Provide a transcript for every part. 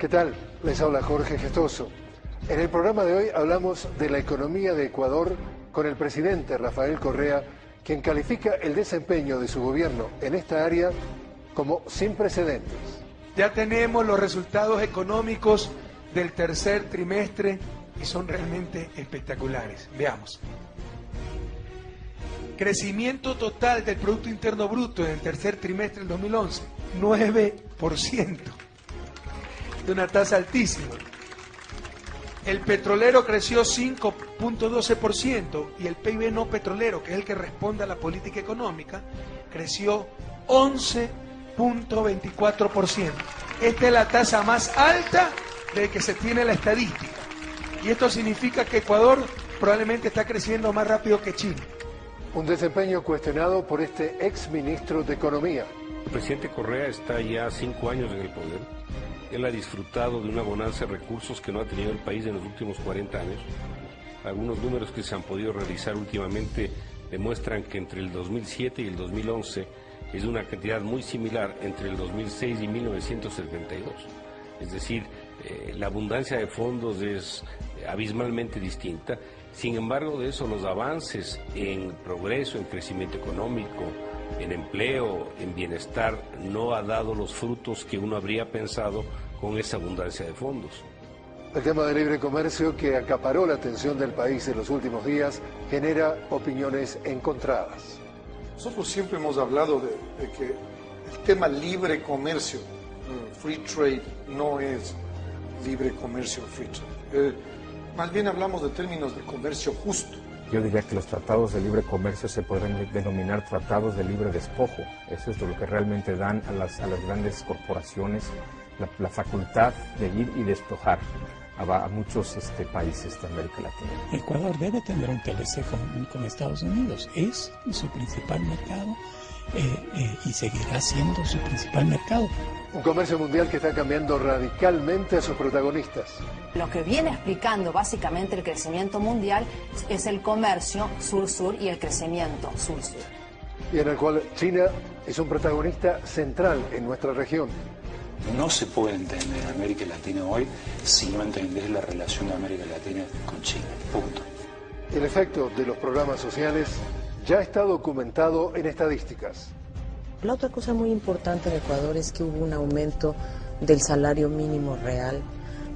¿Qué tal? Les habla Jorge Gestoso. En el programa de hoy hablamos de la economía de Ecuador con el presidente Rafael Correa, quien califica el desempeño de su gobierno en esta área como sin precedentes. Ya tenemos los resultados económicos del tercer trimestre y son realmente espectaculares. Veamos. Crecimiento total del Producto Interno Bruto en el tercer trimestre del 2011, 9%. De una tasa altísima. El petrolero creció 5.12% y el PIB no petrolero, que es el que responde a la política económica, creció 11.24%. Esta es la tasa más alta de que se tiene la estadística. Y esto significa que Ecuador probablemente está creciendo más rápido que Chile. Un desempeño cuestionado por este ex ministro de Economía. El presidente Correa está ya 5 años en el poder. Él ha disfrutado de una bonanza de recursos que no ha tenido el país en los últimos 40 años. Algunos números que se han podido realizar últimamente demuestran que entre el 2007 y el 2011 es una cantidad muy similar entre el 2006 y 1972. Es decir, la abundancia de fondos es abismalmente distinta. Sin embargo, de eso, los avances en progreso, en crecimiento económico, en empleo, en bienestar, no ha dado los frutos que uno habría pensado con esa abundancia de fondos. El tema de libre comercio, que acaparó la atención del país en los últimos días, genera opiniones encontradas. Nosotros siempre hemos hablado de que el tema libre comercio, free trade, no es libre comercio, free trade. Más bien hablamos de términos de comercio justo. Yo diría que los tratados de libre comercio se podrían denominar tratados de libre despojo. Eso es lo que realmente dan a las grandes corporaciones la facultad de ir y despojar a muchos países de América Latina. Ecuador debe tener un TLC con Estados Unidos. Es su principal mercado y seguirá siendo su principal mercado. Un comercio mundial que está cambiando radicalmente a sus protagonistas. Lo que viene explicando básicamente el crecimiento mundial es el comercio sur-sur y el crecimiento sur-sur. Y en el cual China es un protagonista central en nuestra región. No se puede entender América Latina hoy si no entendés la relación de América Latina con China. Punto. El efecto de los programas sociales ya está documentado en estadísticas. La otra cosa muy importante en Ecuador es que hubo un aumento del salario mínimo real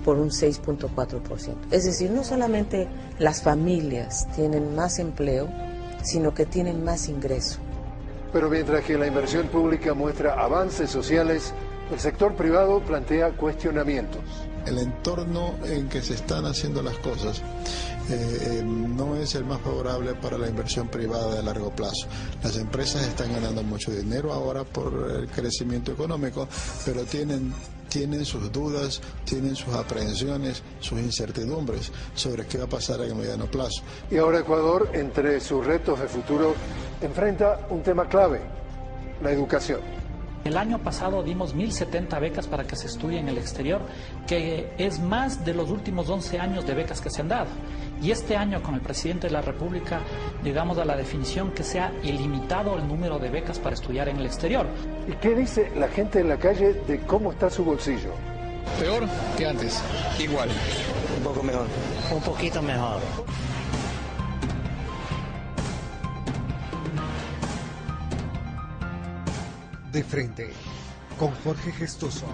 por un 6.4%. Es decir, no solamente las familias tienen más empleo, sino que tienen más ingreso. Pero mientras que la inversión pública muestra avances sociales, el sector privado plantea cuestionamientos. El entorno en que se están haciendo las cosas no es el más favorable para la inversión privada de largo plazo. Las empresas están ganando mucho dinero ahora por el crecimiento económico, pero tienen sus dudas, tienen sus aprehensiones, sus incertidumbres sobre qué va a pasar en el mediano plazo. Y ahora Ecuador, entre sus retos de futuro, enfrenta un tema clave: la educación. El año pasado dimos 1.070 becas para que se estudie en el exterior, que es más de los últimos 11 años de becas que se han dado. Y este año, con el presidente de la República, llegamos a la definición que se ha ilimitado el número de becas para estudiar en el exterior. ¿Y qué dice la gente en la calle de cómo está su bolsillo? Peor que antes, igual. Un poco mejor, un poquito mejor. De frente, con Jorge Gestoso.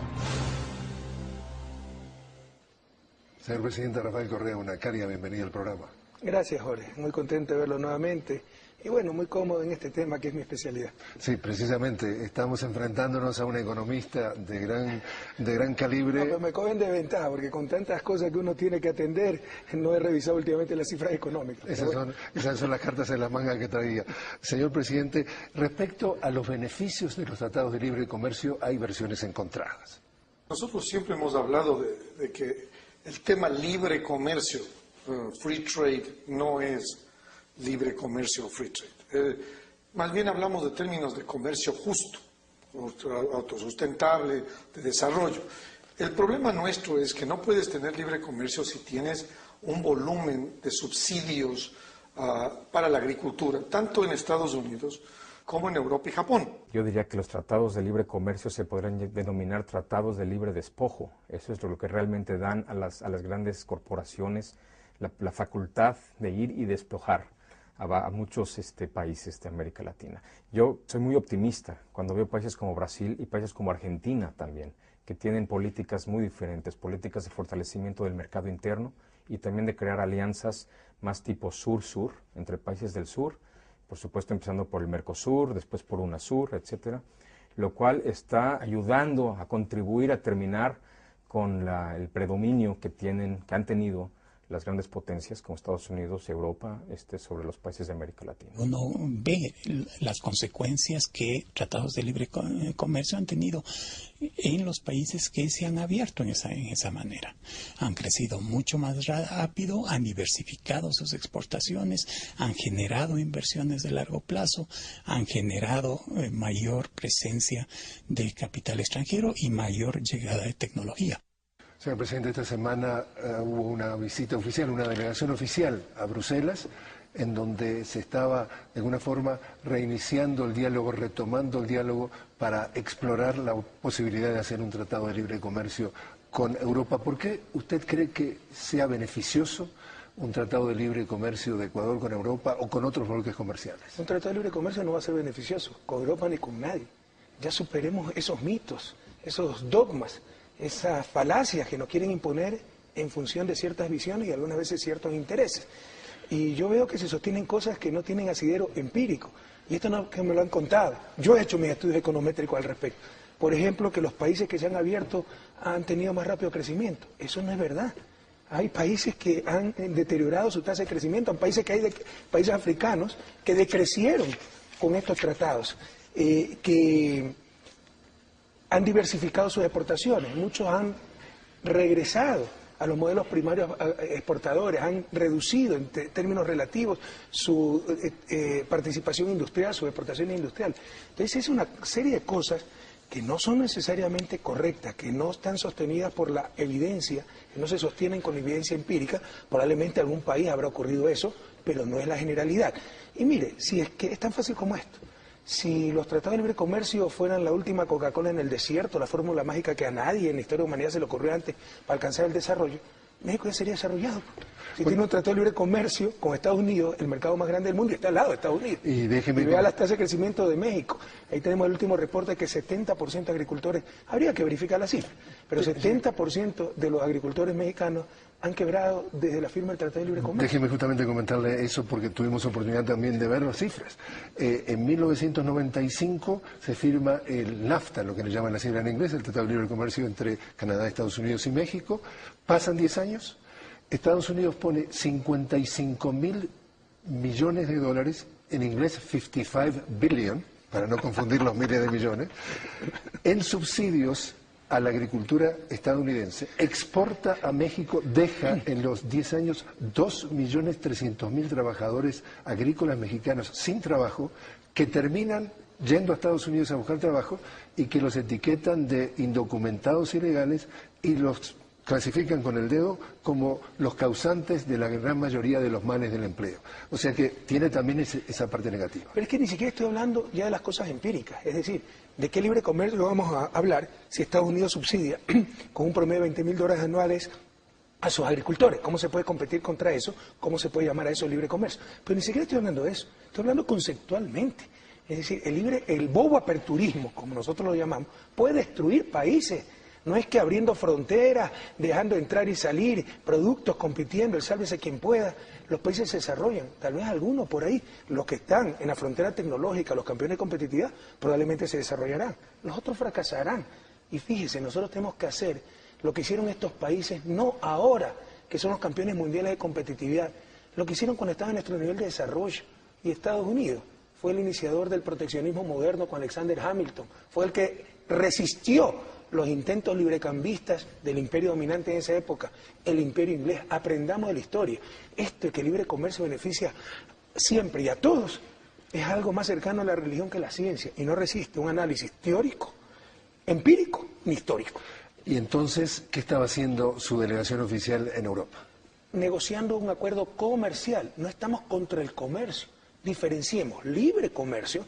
Señor presidente Rafael Correa, una cálida bienvenida al programa. Gracias, Jorge. Muy contento de verlo nuevamente. Y bueno, muy cómodo en este tema que es mi especialidad. Sí, precisamente. Estamos enfrentándonos a un economista de gran calibre. No, pero me cogen de ventaja, porque con tantas cosas que uno tiene que atender, no he revisado últimamente las cifras económicas. Esas son las cartas en la manga que traía. Señor presidente, respecto a los beneficios de los tratados de libre comercio, hay versiones encontradas. Nosotros siempre hemos hablado de que el tema libre comercio, free trade, no es libre comercio o free trade. Más bien hablamos de términos de comercio justo, autosustentable, de desarrollo. El problema nuestro es que no puedes tener libre comercio si tienes un volumen de subsidios para la agricultura, tanto en Estados Unidos como en Europa y Japón. Yo diría que los tratados de libre comercio se podrían denominar tratados de libre despojo. Eso es lo que realmente dan a las grandes corporaciones la facultad de ir y despojar a muchos países de América Latina. Yo soy muy optimista cuando veo países como Brasil y países como Argentina también, que tienen políticas muy diferentes, políticas de fortalecimiento del mercado interno y también de crear alianzas más tipo sur-sur, entre países del sur, por supuesto empezando por el Mercosur, después por UNASUR, etcétera, lo cual está ayudando a contribuir a terminar con el predominio que han tenido las grandes potencias como Estados Unidos y Europa sobre los países de América Latina. Uno ve las consecuencias que tratados de libre comercio han tenido en los países que se han abierto en esa manera. Han crecido mucho más rápido, han diversificado sus exportaciones, han generado inversiones de largo plazo, han generado mayor presencia de capital extranjero y mayor llegada de tecnología. Señor presidente, esta semana hubo una visita oficial, una delegación oficial a Bruselas, en donde se estaba de alguna forma reiniciando el diálogo, retomando el diálogo para explorar la posibilidad de hacer un tratado de libre comercio con Europa. ¿Por qué usted cree que sea beneficioso un tratado de libre comercio de Ecuador con Europa o con otros bloques comerciales? Un tratado de libre comercio no va a ser beneficioso con Europa ni con nadie. Ya superemos esos mitos, esos dogmas, esas falacias que nos quieren imponer en función de ciertas visiones y algunas veces ciertos intereses. Y yo veo que se sostienen cosas que no tienen asidero empírico. Y esto no que me lo han contado. Yo he hecho mis estudios econométricos al respecto. Por ejemplo, que los países que se han abierto han tenido más rápido crecimiento. Eso no es verdad. Hay países que han deteriorado su tasa de crecimiento. Hay países africanos que decrecieron con estos tratados, que han diversificado sus exportaciones, muchos han regresado a los modelos primarios exportadores, han reducido en términos relativos su participación industrial, su exportación industrial. Entonces es una serie de cosas que no son necesariamente correctas, que no están sostenidas por la evidencia, que no se sostienen con evidencia empírica. Probablemente en algún país habrá ocurrido eso, pero no es la generalidad. Y mire, si es que es tan fácil como esto. Si los tratados de libre comercio fueran la última Coca-Cola en el desierto, la fórmula mágica que a nadie en la historia de la humanidad se le ocurrió antes para alcanzar el desarrollo, México ya sería desarrollado. Si tiene un tratado de libre comercio con Estados Unidos, el mercado más grande del mundo, y está al lado de Estados Unidos. Y vea las tasas de crecimiento de México. Ahí tenemos el último reporte que 70% de agricultores, habría que verificar la cifra, pero 70% de los agricultores mexicanos han quebrado desde la firma del Tratado de Libre Comercio. Déjeme justamente comentarle eso porque tuvimos oportunidad también de ver las cifras. En 1995 se firma el NAFTA, lo que le llaman la sigla en inglés, el Tratado de Libre Comercio entre Canadá, Estados Unidos y México. Pasan 10 años, Estados Unidos pone 55.000 millones de dólares, en inglés 55 billion, para no confundir los miles de millones, en subsidios a la agricultura estadounidense, exporta a México, deja en los 10 años 2.300.000 trabajadores agrícolas mexicanos sin trabajo, que terminan yendo a Estados Unidos a buscar trabajo y que los etiquetan de indocumentados ilegales y los clasifican con el dedo como los causantes de la gran mayoría de los males del empleo. O sea que tiene también esa parte negativa. Pero es que ni siquiera estoy hablando ya de las cosas empíricas, es decir, ¿de qué libre comercio vamos a hablar si Estados Unidos subsidia con un promedio de $20.000 anuales a sus agricultores? ¿Cómo se puede competir contra eso? ¿Cómo se puede llamar a eso libre comercio? Pero ni siquiera estoy hablando de eso, estoy hablando conceptualmente. Es decir, el bobo aperturismo, como nosotros lo llamamos, puede destruir países. No es que abriendo fronteras, dejando entrar y salir, productos compitiendo, el sálvese quien pueda, los países se desarrollan. Tal vez algunos por ahí, los que están en la frontera tecnológica, los campeones de competitividad, probablemente se desarrollarán. Los otros fracasarán. Y fíjese, nosotros tenemos que hacer lo que hicieron estos países, no ahora, que son los campeones mundiales de competitividad, lo que hicieron cuando estaban en nuestro nivel de desarrollo. Y Estados Unidos fue el iniciador del proteccionismo moderno con Alexander Hamilton, fue el que resistió los intentos librecambistas del imperio dominante en esa época, el imperio inglés. Aprendamos de la historia. Esto de que el libre comercio beneficia siempre y a todos es algo más cercano a la religión que a la ciencia y no resiste un análisis teórico, empírico ni histórico. ¿Y entonces qué estaba haciendo su delegación oficial en Europa? Negociando un acuerdo comercial. No estamos contra el comercio. Diferenciemos libre comercio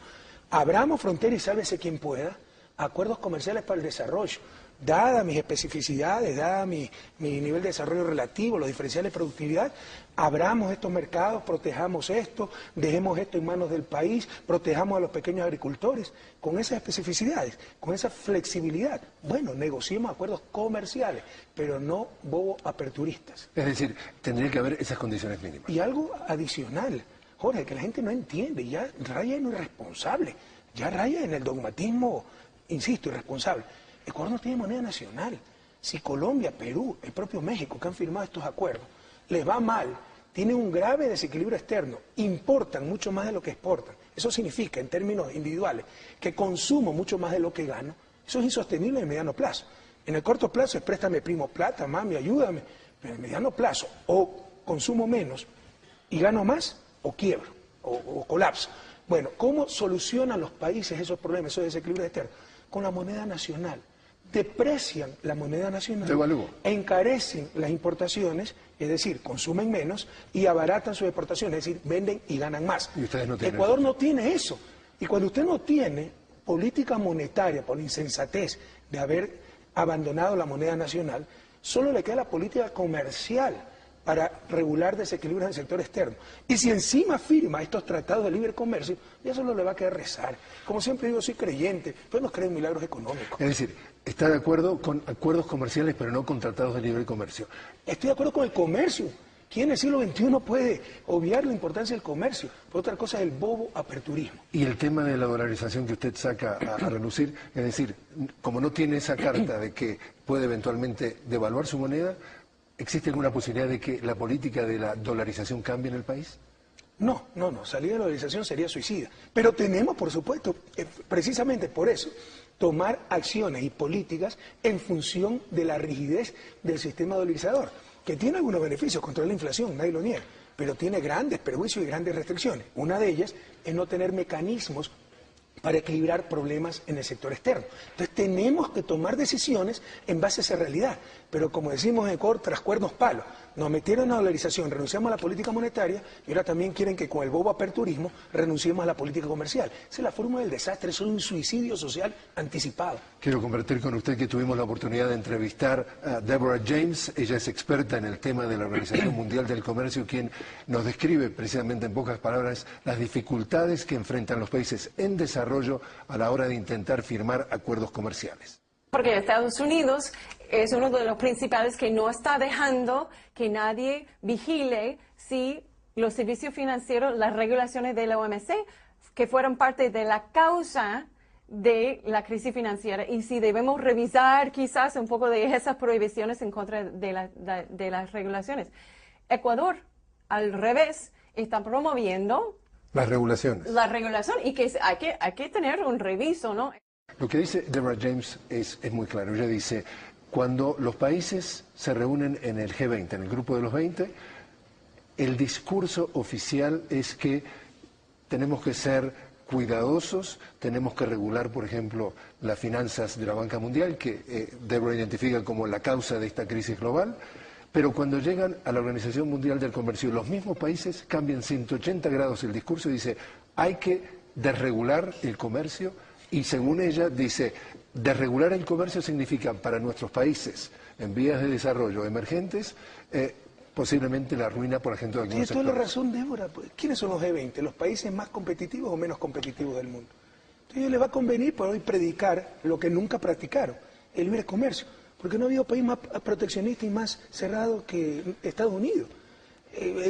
Abramos fronteras y sálvese quien pueda, acuerdos comerciales para el desarrollo. Dada mis especificidades, dada mi nivel de desarrollo relativo, los diferenciales de productividad, abramos estos mercados, protejamos esto, dejemos esto en manos del país, protejamos a los pequeños agricultores, con esas especificidades, con esa flexibilidad. Bueno, negociemos acuerdos comerciales, pero no bobo-aperturistas. Es decir, tendría que haber esas condiciones mínimas. Y algo adicional, Jorge, que la gente no entiende, ya raya en lo irresponsable, ya raya en el dogmatismo, insisto, irresponsable. Ecuador no tiene moneda nacional. Si Colombia, Perú, el propio México, que han firmado estos acuerdos, les va mal, tienen un grave desequilibrio externo, importan mucho más de lo que exportan. Eso significa, en términos individuales, que consumo mucho más de lo que gano. Eso es insostenible en el mediano plazo. En el corto plazo es préstame, primo, plata, mami, ayúdame. Pero en el mediano plazo, o consumo menos y gano más, o quiebro, o colapso. Bueno, ¿cómo solucionan los países esos problemas, esos desequilibrios externos? Con la moneda nacional. Deprecian la moneda nacional, encarecen las importaciones, es decir, consumen menos y abaratan sus exportaciones, es decir, venden y ganan más. ¿Y ustedes no tienen Ecuador eso? No tiene eso. Y cuando usted no tiene política monetaria por insensatez de haber abandonado la moneda nacional, solo le queda la política comercial para regular desequilibrios en el sector externo. Y si encima firma estos tratados de libre comercio, ya solo le va a quedar rezar. Como siempre digo, soy creyente, pero no creo en milagros económicos. Es decir, está de acuerdo con acuerdos comerciales, pero no con tratados de libre comercio. Estoy de acuerdo con el comercio. ¿Quién en el siglo XXI puede obviar la importancia del comercio? Por otra cosa es el bobo aperturismo. Y el tema de la dolarización que usted saca a relucir, es decir, como no tiene esa carta de que puede eventualmente devaluar su moneda, ¿existe alguna posibilidad de que la política de la dolarización cambie en el país? No, salir de la dolarización sería suicida. Pero tenemos, por supuesto, precisamente por eso, tomar acciones y políticas en función de la rigidez del sistema dolarizador, que tiene algunos beneficios, controla la inflación, nadie lo niega, pero tiene grandes perjuicios y grandes restricciones. Una de ellas es no tener mecanismos para equilibrar problemas en el sector externo. Entonces tenemos que tomar decisiones en base a esa realidad. Pero como decimos en Ecuador, tras cuernos palos. Nos metieron a la dolarización, renunciamos a la política monetaria y ahora también quieren que con el bobo aperturismo renunciemos a la política comercial. Esa es la fórmula del desastre, es un suicidio social anticipado. Quiero compartir con usted que tuvimos la oportunidad de entrevistar a Deborah James. Ella es experta en el tema de la Organización Mundial del Comercio, quien nos describe precisamente en pocas palabras las dificultades que enfrentan los países en desarrollo a la hora de intentar firmar acuerdos comerciales. Porque Estados Unidos es uno de los principales que no está dejando que nadie vigile si los servicios financieros, las regulaciones de la OMC, que fueron parte de la causa de la crisis financiera, y si debemos revisar quizás un poco de esas prohibiciones en contra de las regulaciones. Ecuador, al revés, está promoviendo las regulaciones. La regulación, y que hay que tener un reviso, ¿no? Lo que dice Deborah James es muy claro. Ella dice, cuando los países se reúnen en el G20, en el grupo de los 20, el discurso oficial es que tenemos que ser cuidadosos, tenemos que regular, por ejemplo, las finanzas de la banca mundial, que Deborah identifica como la causa de esta crisis global, pero cuando llegan a la Organización Mundial del Comercio, los mismos países cambian 180 grados el discurso y dice, hay que desregular el comercio. Y según ella, dice, desregular el comercio significa para nuestros países en vías de desarrollo emergentes, posiblemente la ruina, por ejemplo, de algunos sectores. Tiene toda la razón, Débora. ¿Quiénes son los G20? ¿Los países más competitivos o menos competitivos del mundo? Entonces a ellos les va a convenir por hoy predicar lo que nunca practicaron, el libre comercio. Porque no ha habido país más proteccionista y más cerrado que Estados Unidos,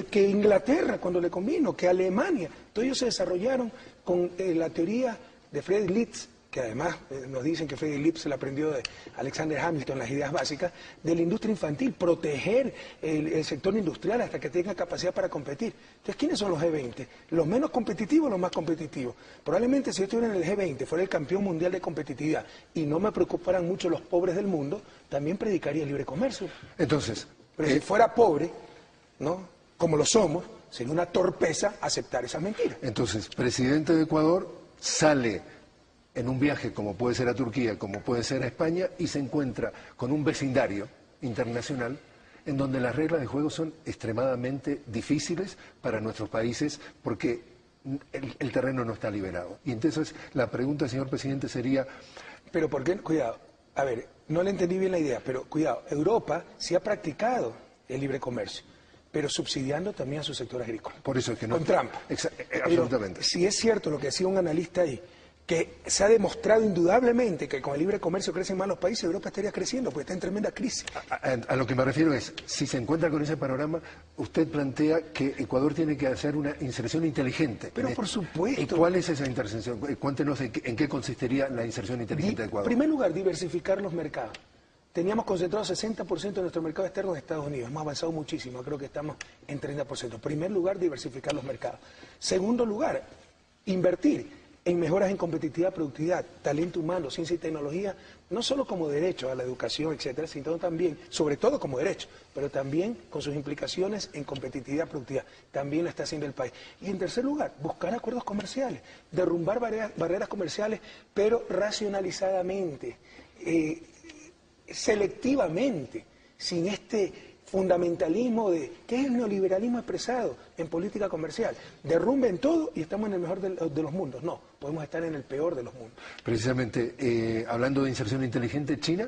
que Inglaterra cuando le convino, que Alemania. Todos ellos se desarrollaron con la teoría de Friedrich List, que además nos dicen que Friedrich List se la aprendió de Alexander Hamilton, las ideas básicas de la industria infantil, proteger el sector industrial hasta que tenga capacidad para competir. Entonces, ¿quiénes son los G20? ¿Los menos competitivos o los más competitivos? Probablemente si yo estuviera en el G20, fuera el campeón mundial de competitividad y no me preocuparan mucho los pobres del mundo, también predicaría el libre comercio. Entonces, pero si fuera pobre, ¿no?, como lo somos, sería una torpeza aceptar esas mentiras. Entonces, presidente de Ecuador sale en un viaje como puede ser a Turquía, como puede ser a España, y se encuentra con un vecindario internacional en donde las reglas de juego son extremadamente difíciles para nuestros países porque el terreno no está liberado. Y entonces la pregunta, señor presidente, sería... Pero ¿por qué? Cuidado, a ver, no le entendí bien la idea, pero cuidado, Europa sí ha practicado el libre comercio, pero subsidiando también a su sector agrícola. Por eso es que no... Con Trump. Absolutamente. Si es cierto lo que decía un analista ahí, que se ha demostrado indudablemente que con el libre comercio crecen más los países, Europa estaría creciendo, porque está en tremenda crisis. A lo que me refiero es, si se encuentra con ese panorama, usted plantea que Ecuador tiene que hacer una inserción inteligente. Pero por supuesto. ¿Y cuál es esa inserción? Cuéntenos en qué consistiría la inserción inteligente de Ecuador. En primer lugar, diversificar los mercados. Teníamos concentrado 60% de nuestro mercado externo en Estados Unidos. Hemos avanzado muchísimo, creo que estamos en 30%. En primer lugar, diversificar los mercados. Segundo lugar, invertir en mejoras en competitividad, productividad, talento humano, ciencia y tecnología, no solo como derecho a la educación, etcétera, sino también, sobre todo como derecho, pero también con sus implicaciones en competitividad, productividad. También lo está haciendo el país. Y en tercer lugar, buscar acuerdos comerciales, derrumbar barreras comerciales, pero racionalizadamente, selectivamente, sin este fundamentalismo ¿qué es el neoliberalismo expresado en política comercial? Derrumben todo y estamos en el mejor de los mundos. No, podemos estar en el peor de los mundos. Precisamente, hablando de inserción inteligente, China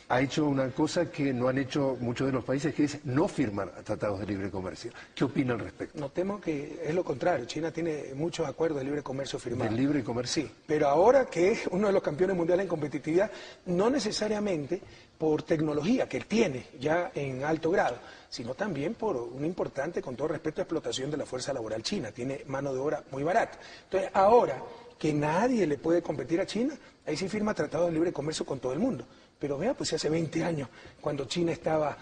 ha hecho una cosa que no han hecho muchos de los países, que es no firmar tratados de libre comercio. ¿Qué opina al respecto? No, temo que es lo contrario. China tiene muchos acuerdos de libre comercio firmados. ¿De libre comercio? Sí, pero ahora que es uno de los campeones mundiales en competitividad, no necesariamente por tecnología, que él tiene ya en alto grado, sino también por una importante, con todo respeto, explotación de la fuerza laboral china. Tiene mano de obra muy barata. Entonces, ahora que nadie le puede competir a China, ahí sí firma tratados de libre comercio con todo el mundo. Pero vea, pues hace 20 años, cuando China estaba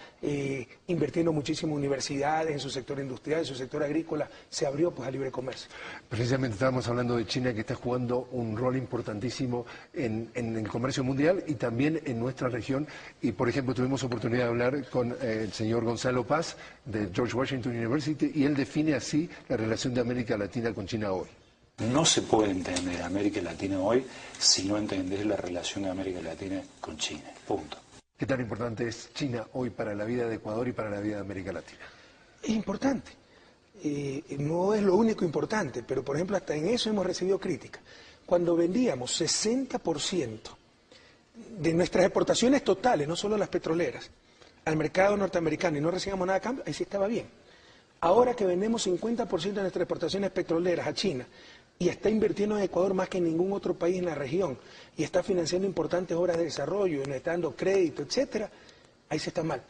invirtiendo muchísimo en universidades, en su sector industrial, en su sector agrícola, se abrió pues al libre comercio. Precisamente estábamos hablando de China, que está jugando un rol importantísimo en el comercio mundial y también en nuestra región. Y, por ejemplo, tuvimos oportunidad de hablar con el señor Gonzalo Paz, de George Washington University, y él define así la relación de América Latina con China hoy. No se puede entender América Latina hoy si no entendés la relación de América Latina con China. Punto. ¿Qué tan importante es China hoy para la vida de Ecuador y para la vida de América Latina? Es importante. No es lo único importante, pero por ejemplo hasta en eso hemos recibido críticas. Cuando vendíamos 60% de nuestras exportaciones totales, no solo las petroleras, al mercado norteamericano y no recibíamos nada a cambio, ahí sí estaba bien. Ahora que vendemos 50% de nuestras exportaciones petroleras a China y está invirtiendo en Ecuador más que en ningún otro país en la región y está financiando importantes obras de desarrollo, y nos está dando crédito, etcétera, ahí se está mal.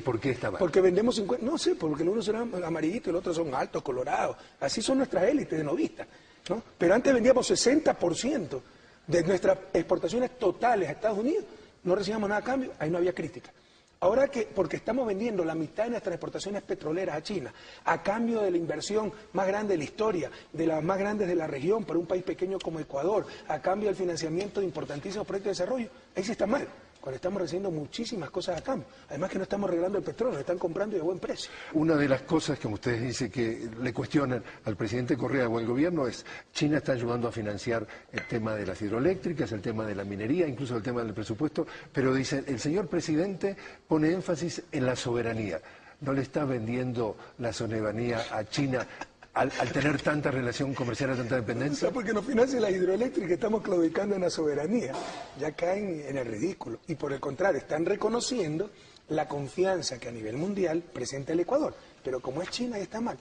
¿Por qué está mal? Porque vendemos 50, no sé, porque los unos son amarillitos y los otros son altos, colorados. Así son nuestras élites de novistas, ¿no? Pero antes vendíamos 60% de nuestras exportaciones totales a Estados Unidos, no recibíamos nada a cambio, ahí no había crítica. Ahora que, porque estamos vendiendo la mitad de nuestras exportaciones petroleras a China, a cambio de la inversión más grande de la historia, de las más grandes de la región, para un país pequeño como Ecuador, a cambio del financiamiento de importantísimos proyectos de desarrollo, ahí sí está mal. Cuando estamos recibiendo muchísimas cosas a cambio. Además que no estamos regalando el petróleo, lo están comprando y a buen precio. Una de las cosas que ustedes dicen que le cuestionan al presidente Correa o al gobierno es China está ayudando a financiar el tema de las hidroeléctricas, el tema de la minería, incluso el tema del presupuesto, pero dicen, el señor presidente pone énfasis en la soberanía. ¿No le está vendiendo la soberanía a China al tener tanta relación comercial, tanta dependencia? O sea, porque nos financia la hidroeléctrica, estamos claudicando en la soberanía, ya caen en el ridículo. Y por el contrario, están reconociendo la confianza que a nivel mundial presenta el Ecuador. Pero como es China, ahí está mal.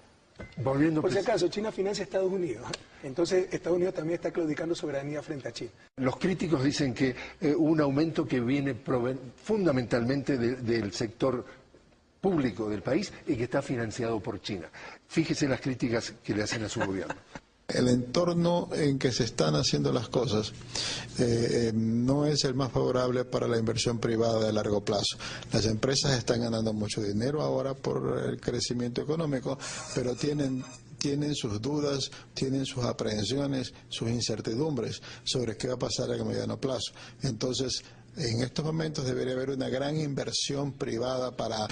Por si acaso, China financia a Estados Unidos. Entonces, Estados Unidos también está claudicando soberanía frente a China. Los críticos dicen que un aumento que viene fundamentalmente del sector público del país y que está financiado por China. Fíjese las críticas que le hacen a su gobierno. El entorno en que se están haciendo las cosas no es el más favorable para la inversión privada de largo plazo. Las empresas están ganando mucho dinero ahora por el crecimiento económico, pero tienen sus dudas, tienen sus aprehensiones, sus incertidumbres sobre qué va a pasar a mediano plazo. Entonces, en estos momentos debería haber una gran inversión privada para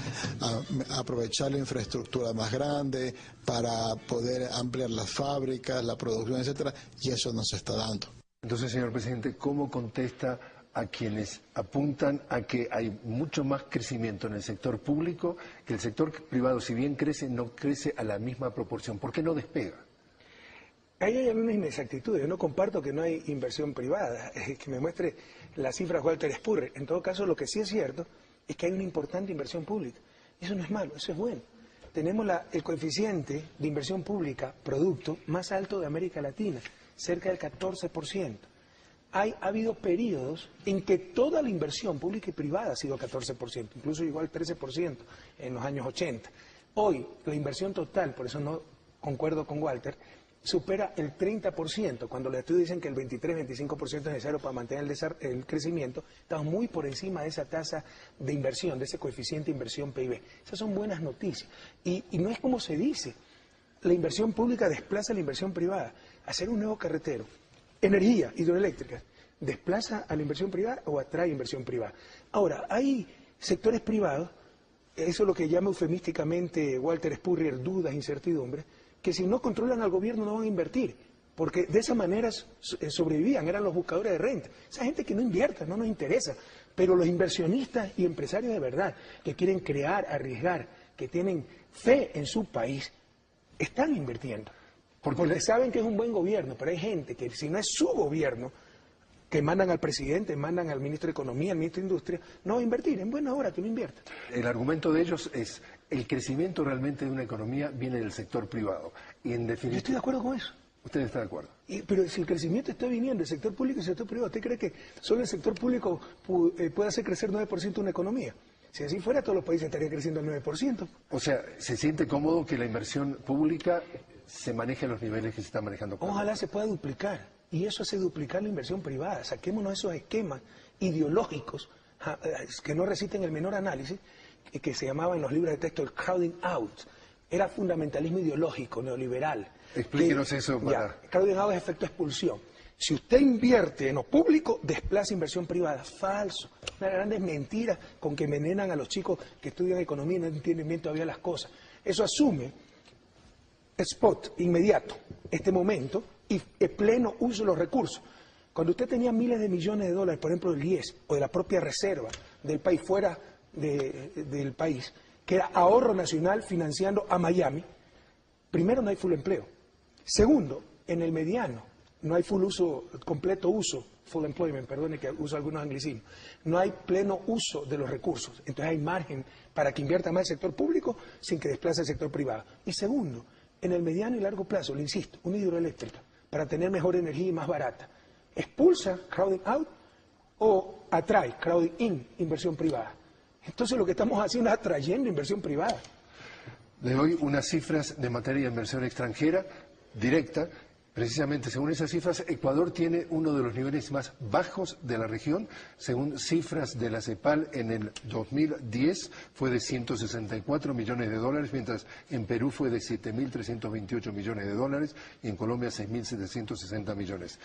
aprovechar la infraestructura más grande, para poder ampliar las fábricas, la producción, etcétera, y eso no se está dando. Entonces, señor presidente, ¿cómo contesta a quienes apuntan a que hay mucho más crecimiento en el sector público, que el sector privado, si bien crece, no crece a la misma proporción. ¿Por qué no despega? Ahí hay algunas inexactitudes. Yo no comparto que no hay inversión privada. Que me muestre las cifras Walter Spurrier. En todo caso, lo que sí es cierto es que hay una importante inversión pública. Eso no es malo, eso es bueno. Tenemos el coeficiente de inversión pública, producto, más alto de América Latina, cerca del 14%. Ha habido periodos en que toda la inversión pública y privada ha sido 14%, incluso llegó al 13% en los años 80. Hoy, la inversión total, por eso no concuerdo con Walter, supera el 30%, cuando los estudios dicen que el 23-25% es necesario para mantener el crecimiento. Estamos muy por encima de esa tasa de inversión, de ese coeficiente de inversión PIB. Esas son buenas noticias. Y no es como se dice, la inversión pública desplaza la inversión privada. Hacer un nuevo carretero, energía hidroeléctrica, ¿desplaza a la inversión privada o atrae inversión privada? Ahora, hay sectores privados, eso es lo que llama eufemísticamente Walter Spurrier, dudas, incertidumbres, que si no controlan al gobierno no van a invertir, porque de esa manera sobrevivían, eran los buscadores de renta. Esa gente que no invierte, no nos interesa, pero los inversionistas y empresarios de verdad, que quieren crear, arriesgar, que tienen fe en su país, están invirtiendo. Porque saben que es un buen gobierno, pero hay gente que si no es su gobierno, que mandan al presidente, mandan al ministro de Economía, al ministro de Industria, no va a invertir, en buena hora que no invierta. El argumento de ellos es, el crecimiento realmente de una economía viene del sector privado. Y en definitiva, yo estoy de acuerdo con eso. ¿Usted está de acuerdo? Pero si el crecimiento está viniendo del sector público y del sector privado, ¿usted cree que solo el sector público puede hacer crecer 9% una economía? Si así fuera, todos los países estarían creciendo al 9%. O sea, ¿se siente cómodo que la inversión pública se maneje a los niveles que se está manejando? Ojalá se pueda duplicar. Y eso hace duplicar la inversión privada. Saquémonos esos esquemas ideológicos que no resisten el menor análisis, que se llamaba en los libros de texto el crowding out. Era fundamentalismo ideológico, neoliberal. Explíquenos eso para... Crowding out es efecto expulsión. Si usted invierte en lo público, desplaza inversión privada. Falso. Una grande mentira con que envenenan a los chicos que estudian economía y no entienden bien todavía las cosas. Eso asume spot, inmediato, este momento, y el pleno uso de los recursos. Cuando usted tenía miles de millones de dólares, por ejemplo, del IES o de la propia reserva del país fuera del país, que era ahorro nacional financiando a Miami, primero no hay full empleo. Segundo, en el mediano no hay completo uso, full employment, perdone que uso algunos anglicismos, no hay pleno uso de los recursos. Entonces hay margen para que invierta más el sector público sin que desplace el sector privado. Y segundo, en el mediano y largo plazo, le insisto, una hidroeléctrica para tener mejor energía y más barata, ¿expulsa crowding out o atrae crowding in, inversión privada? Entonces lo que estamos haciendo es atrayendo inversión privada. Le doy unas cifras de materia de inversión extranjera directa. Precisamente, según esas cifras, Ecuador tiene uno de los niveles más bajos de la región. Según cifras de la CEPAL, en el 2010 fue de 164 millones de dólares, mientras en Perú fue de 7.328 millones de dólares y en Colombia 6.760 millones.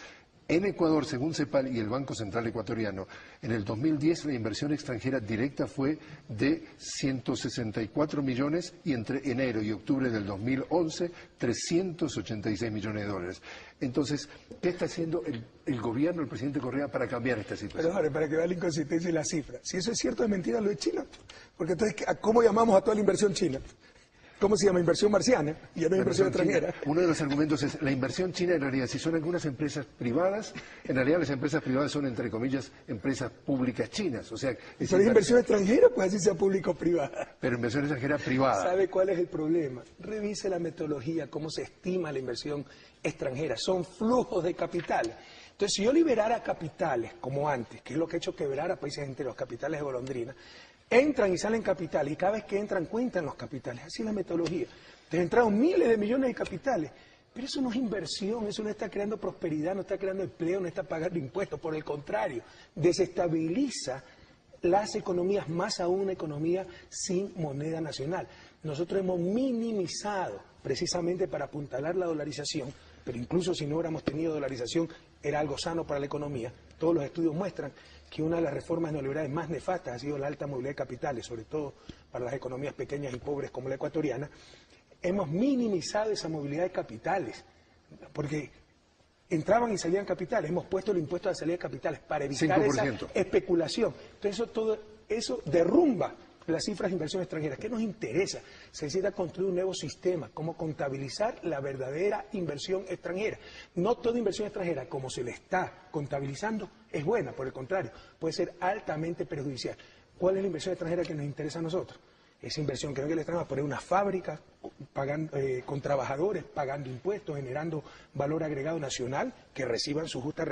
En Ecuador, según CEPAL y el Banco Central Ecuatoriano, en el 2010 la inversión extranjera directa fue de 164 millones y entre enero y octubre del 2011, 386 millones de dólares. Entonces, ¿qué está haciendo el gobierno, el presidente Correa, para cambiar esta situación? Pero ahora, para que vea la inconsistencia y la cifra. Si eso es cierto, es mentira lo de China. Porque entonces, ¿cómo llamamos a toda la inversión china? ¿Cómo se llama? Inversión marciana, y ya no es inversión extranjera. Uno de los argumentos es la inversión china, en realidad, si son algunas empresas privadas, en realidad las empresas privadas son, entre comillas, empresas públicas chinas. O sea, pero es inversión extranjera, pues así sea público o privada. Pero inversión extranjera privada. ¿Sabe cuál es el problema? Revise la metodología, cómo se estima la inversión extranjera. Son flujos de capital. Entonces, si yo liberara capitales, como antes, que es lo que ha hecho quebrar a países enteros, capitales de golondrina, entran y salen capitales, y cada vez que entran cuentan los capitales. Así es la metodología. Entonces entraron miles de millones de capitales, pero eso no es inversión, eso no está creando prosperidad, no está creando empleo, no está pagando impuestos. Por el contrario, desestabiliza las economías, más aún una economía sin moneda nacional. Nosotros hemos minimizado, precisamente para apuntalar la dolarización, pero incluso si no hubiéramos tenido dolarización, era algo sano para la economía. Todos los estudios muestran que una de las reformas neoliberales más nefastas ha sido la alta movilidad de capitales, sobre todo para las economías pequeñas y pobres como la ecuatoriana. Hemos minimizado esa movilidad de capitales, porque entraban y salían capitales. Hemos puesto el impuesto a la salida de capitales para evitar 5%. esa especulación. Entonces todo eso derrumba las cifras de inversión extranjera. ¿Qué nos interesa? Se necesita construir un nuevo sistema, como contabilizar la verdadera inversión extranjera. No toda inversión extranjera, como se le está contabilizando, es buena, por el contrario, puede ser altamente perjudicial. ¿Cuál es la inversión extranjera que nos interesa a nosotros? Esa inversión que venga del extranjero a poner una fábrica pagando, con trabajadores, pagando impuestos, generando valor agregado nacional, que reciban su justa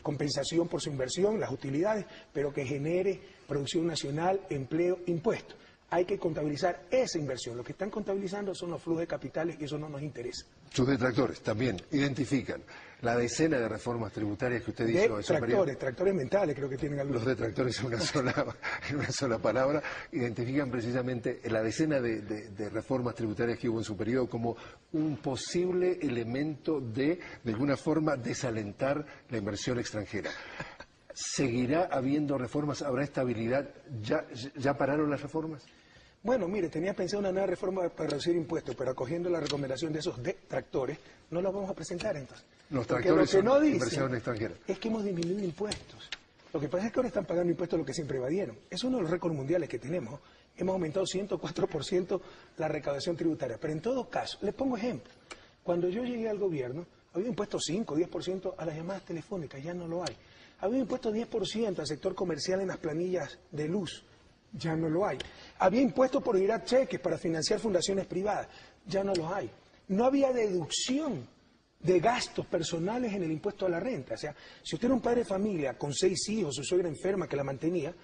compensación por su inversión, las utilidades, pero que genere producción nacional, empleo, impuestos. Hay que contabilizar esa inversión. Lo que están contabilizando son los flujos de capitales y eso no nos interesa. Sus detractores también identifican la decena de reformas tributarias que usted hizo en su periodo. Detractores mentales creo que tienen algunos. Los detractores en una sola palabra identifican precisamente la decena de reformas tributarias que hubo en su periodo como un posible elemento de alguna forma, desalentar la inversión extranjera. ¿Seguirá habiendo reformas? ¿Habrá estabilidad? ¿Ya pararon las reformas? Bueno, mire, tenía pensado una nueva reforma para reducir impuestos, pero acogiendo la recomendación de esos detractores, no la vamos a presentar entonces. Los tractores son no inversión extranjera. Es que hemos disminuido impuestos. Lo que pasa es que ahora están pagando impuestos lo que siempre evadieron. Es uno de los récords mundiales que tenemos. Hemos aumentado 104% la recaudación tributaria. Pero en todo caso, les pongo ejemplo. Cuando yo llegué al gobierno, había impuesto 5 o 10% a las llamadas telefónicas, ya no lo hay. Había impuesto 10% al sector comercial en las planillas de luz, ya no lo hay. Había impuesto por girar cheques para financiar fundaciones privadas, ya no los hay. No había deducción de gastos personales en el impuesto a la renta. O sea, si usted era un padre de familia con 6 hijos, su suegra enferma que la mantenía,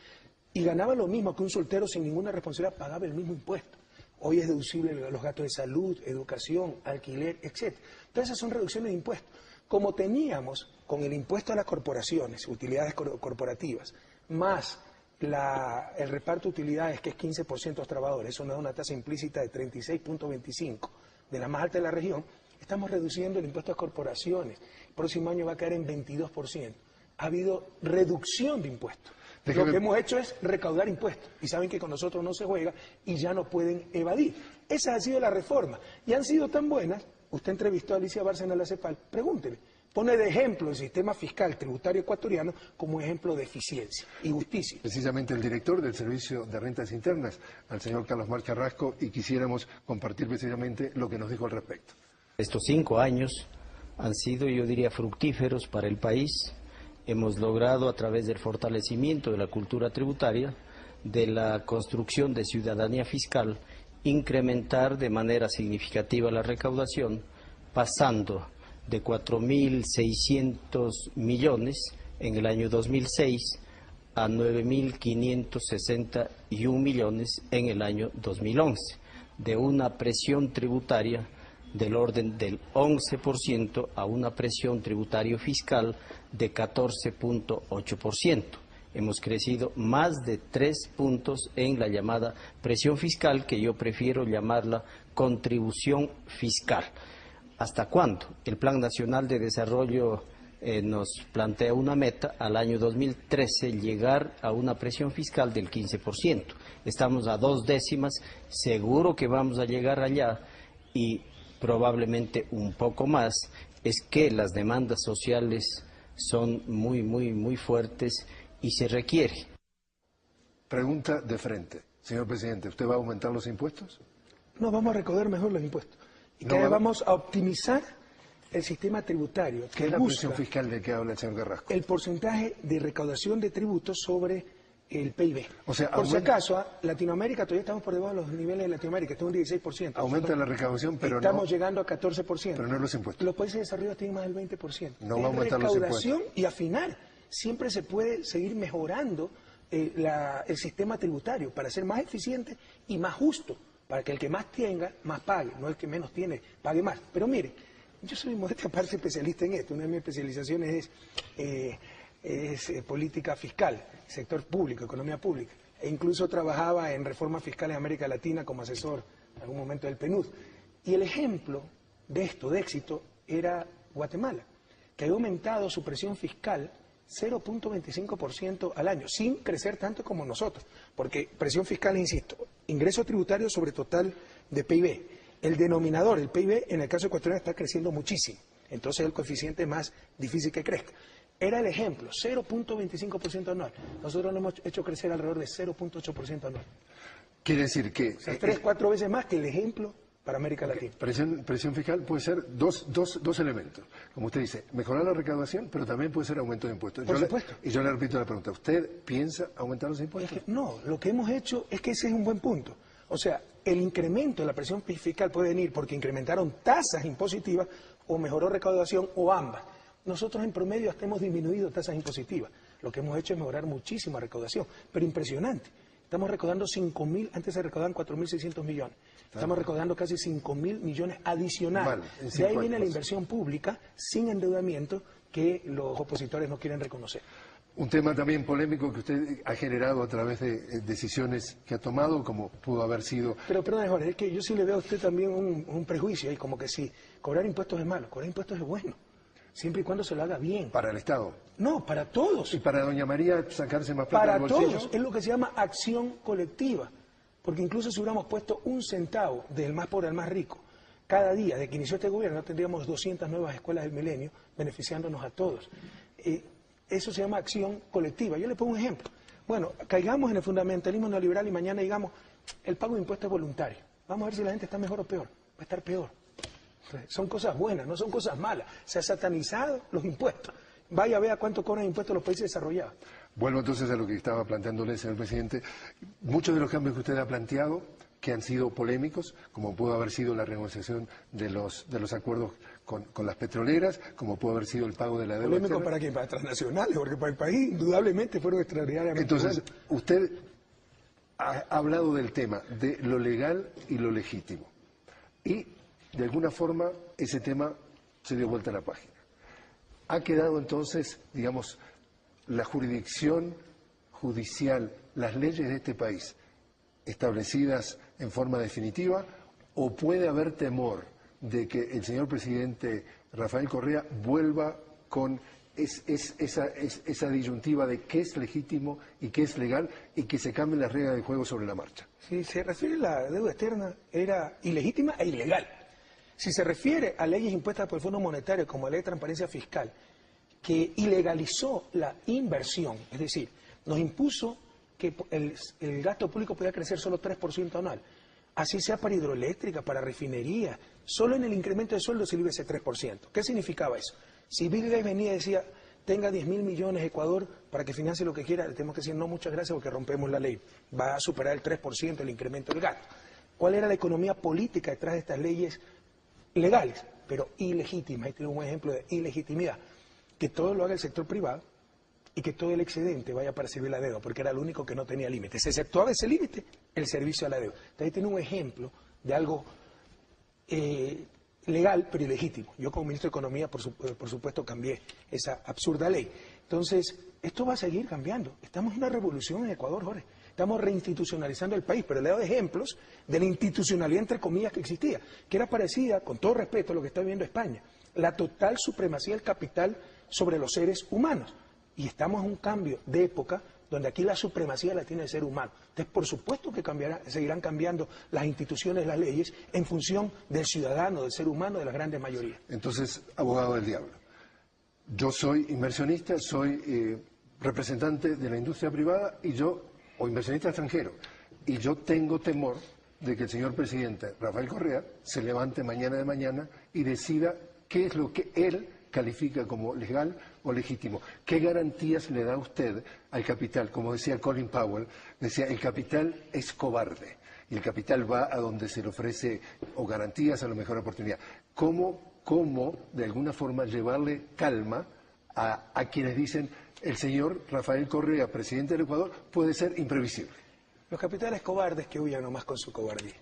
y ganaba lo mismo que un soltero sin ninguna responsabilidad, pagaba el mismo impuesto. Hoy es deducible los gastos de salud, educación, alquiler, etc. Entonces esas son reducciones de impuestos. Como teníamos con el impuesto a las corporaciones, utilidades corporativas, más el reparto de utilidades, que es 15% a los trabajadores, eso nos da una tasa implícita de 36.25, de la más alta de la región, estamos reduciendo el impuesto a las corporaciones. El próximo año va a caer en 22%. Ha habido reducción de impuestos. Lo que hemos hecho es recaudar impuestos. Y saben que con nosotros no se juega y ya no pueden evadir. Esa ha sido la reforma. Y han sido tan buenas. Usted entrevistó a Alicia Bárcena de la CEPAL. Pregúntele. Pone de ejemplo el sistema fiscal tributario ecuatoriano como ejemplo de eficiencia y justicia. Precisamente el director del Servicio de Rentas Internas, al señor Carlos Mar Carrasco, y quisiéramos compartir precisamente lo que nos dijo al respecto. Estos 5 años han sido, yo diría, fructíferos para el país. Hemos logrado, a través del fortalecimiento de la cultura tributaria, de la construcción de ciudadanía fiscal, incrementar de manera significativa la recaudación, pasando de 4.600 millones en el año 2006 a 9.561 millones en el año 2011, de una presión tributaria del orden del 11% a una presión tributaria fiscal de 14.8%. Hemos crecido más de 3 puntos en la llamada presión fiscal, que yo prefiero llamarla contribución fiscal. ¿Hasta cuándo? El Plan Nacional de Desarrollo nos plantea una meta al año 2013, llegar a una presión fiscal del 15%. Estamos a 2 décimas, seguro que vamos a llegar allá y probablemente un poco más. Es que las demandas sociales son muy fuertes y se requiere. Pregunta de frente. Señor presidente, ¿usted va a aumentar los impuestos? No, vamos a recaudar mejor los impuestos. Y cada vez vamos a optimizar el sistema tributario. ¿Qué es la presión fiscal de que habla el señor Carrasco? El porcentaje de recaudación de tributos sobre el PIB. O sea, por si acaso, Latinoamérica, todavía estamos por debajo de los niveles de Latinoamérica, está un 16%. Aumenta la recaudación, pero estamos llegando a 14%. Pero no los impuestos. Los países desarrollados tienen más del 20%. No va a aumentar los impuestos. Recaudación y afinar. Siempre se puede seguir mejorando el sistema tributario para ser más eficiente y más justo, para que el que más tenga, más pague, no el que menos tiene, pague más. Pero mire, yo soy modesta parte especialista en esto. Una de mis especializaciones es política fiscal, sector público, economía pública. E incluso trabajaba en reformas fiscales en América Latina como asesor en algún momento del PNUD. Y el ejemplo de esto, de éxito, era Guatemala, que había aumentado su presión fiscal 0.25% al año, sin crecer tanto como nosotros. Porque presión fiscal, insisto, ingreso tributario sobre total de PIB. El denominador, el PIB, en el caso ecuatoriano está creciendo muchísimo. entonces el coeficiente es más difícil que crezca. Era el ejemplo, 0.25% anual. Nosotros lo hemos hecho crecer alrededor de 0.8% anual. Quiere decir que... O sea, 3-4 veces más que el ejemplo para América Latina. Presión fiscal puede ser dos elementos. Como usted dice, mejorar la recaudación, pero también puede ser aumento de impuestos. Por supuesto. Y yo le repito la pregunta, ¿usted piensa aumentar los impuestos? No, lo que hemos hecho es que ese es un buen punto. O sea, el incremento de la presión fiscal puede venir porque incrementaron tasas impositivas o mejoró recaudación o ambas. Nosotros en promedio hasta hemos disminuido tasas impositivas. Lo que hemos hecho es mejorar muchísimo la recaudación, pero impresionante. Estamos recaudando 5.000, antes se recaudaban 4.600 millones. Estamos recaudando casi 5.000 millones adicionales. De ahí viene la inversión pública sin endeudamiento que los opositores no quieren reconocer. Un tema también polémico que usted ha generado a través de decisiones que ha tomado, como pudo haber sido... Pero perdón, Jorge, es que yo sí le veo a usted también un prejuicio ahí, como que si cobrar impuestos es malo, cobrar impuestos es bueno, siempre y cuando se lo haga bien. ¿Para el Estado? No, para todos. ¿Y para doña María sacarse más plata del bolsillo? Para todos, es lo que se llama acción colectiva, porque incluso si hubiéramos puesto un centavo del más pobre al más rico, cada día de que inició este gobierno tendríamos 200 nuevas escuelas del milenio beneficiándonos a todos. Eso se llama acción colectiva. Yo le pongo un ejemplo. Bueno, caigamos en el fundamentalismo neoliberal y mañana digamos, el pago de impuestos es voluntario. Vamos a ver si la gente está mejor o peor. Va a estar peor. Son cosas buenas, no son cosas malas. Se han satanizado los impuestos. Vaya, vea cuánto cobran impuestos los países desarrollados. Vuelvo entonces a lo que estaba planteándole, señor presidente. Muchos de los cambios que usted ha planteado, que han sido polémicos, como pudo haber sido la renegociación de los acuerdos con las petroleras, como pudo haber sido el pago de la deuda. ¿Polémico para quién? Para transnacionales, porque para el país indudablemente fueron extraordinariamente Entonces, usted ha hablado del tema de lo legal y lo legítimo. Y, de alguna forma, ese tema se dio vuelta a la página. Ha quedado entonces, digamos, la jurisdicción judicial, las leyes de este país establecidas en forma definitiva, o puede haber temor de que el señor presidente Rafael Correa vuelva con esa disyuntiva de qué es legítimo y qué es legal y que se cambien las reglas del juego sobre la marcha? Si se refiere a la deuda externa, era ilegítima e ilegal. Si se refiere a leyes impuestas por el Fondo Monetario como la Ley de Transparencia Fiscal, que ilegalizó la inversión, es decir, nos impuso que el gasto público podía crecer solo 3% anual. Así sea para hidroeléctrica, para refinería, solo en el incremento de sueldo se le iba ese 3%. ¿Qué significaba eso? Si Bill Gates venía y decía, tenga 10.000 millones Ecuador para que financie lo que quiera, le tenemos que decir, no, muchas gracias porque rompemos la ley. Va a superar el 3% el incremento del gasto. ¿Cuál era la economía política detrás de estas leyes legales, pero ilegítimas? Este es un ejemplo de ilegitimidad. Que todo lo haga el sector privado y que todo el excedente vaya para servir la deuda, porque era lo único que no tenía límite. Se exceptuaba ese límite, el servicio a la deuda. Entonces ahí tiene un ejemplo de algo legal, pero ilegítimo. Yo como ministro de Economía, por supuesto, cambié esa absurda ley. Entonces, esto va a seguir cambiando. Estamos en una revolución en Ecuador, Jorge. Estamos reinstitucionalizando el país, pero le he dado ejemplos de la institucionalidad, entre comillas, que existía, que era parecida, con todo respeto, a lo que está viviendo España. La total supremacía del capital sobre los seres humanos. Y estamos en un cambio de época donde aquí la supremacía la tiene el ser humano. Entonces, por supuesto que seguirán cambiando las instituciones, las leyes, en función del ciudadano, del ser humano, de las grandes mayorías. Entonces, abogado del diablo, yo soy inversionista, soy representante de la industria privada o inversionista extranjero, y yo tengo temor de que el señor presidente Rafael Correa se levante mañana de mañana y decida qué es lo que él califica como legal o legítimo. ¿Qué garantías le da usted al capital? Como decía Colin Powell, decía, el capital es cobarde y el capital va a donde se le ofrece o garantías a la mejor oportunidad. ¿Cómo de alguna forma llevarle calma a quienes dicen el señor Rafael Correa, presidente del Ecuador, puede ser imprevisible? Los capitales cobardes que huyan nomás con su cobardía.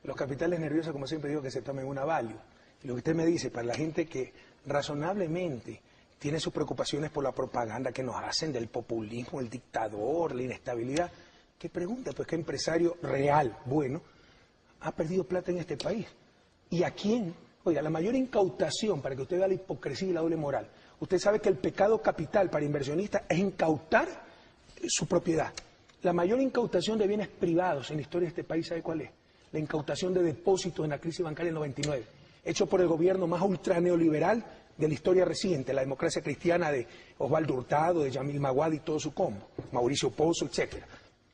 Los capitales nerviosos, como siempre digo, que se tomen una Valium. Y lo que usted me dice, para la gente que razonablemente tiene sus preocupaciones por la propaganda que nos hacen del populismo, el dictador, la inestabilidad, que pregunta, pues qué empresario real, bueno, ha perdido plata en este país. ¿Y a quién? Oiga, la mayor incautación, para que usted vea la hipocresía y la doble moral, usted sabe que el pecado capital para inversionistas es incautar su propiedad. La mayor incautación de bienes privados en la historia de este país, ¿sabe cuál es? La incautación de depósitos en la crisis bancaria del 99. Hecho por el gobierno más ultra neoliberal de la historia reciente, la democracia cristiana de Osvaldo Hurtado, de Yamil Maguad y todo su combo, Mauricio Pozo, etcétera.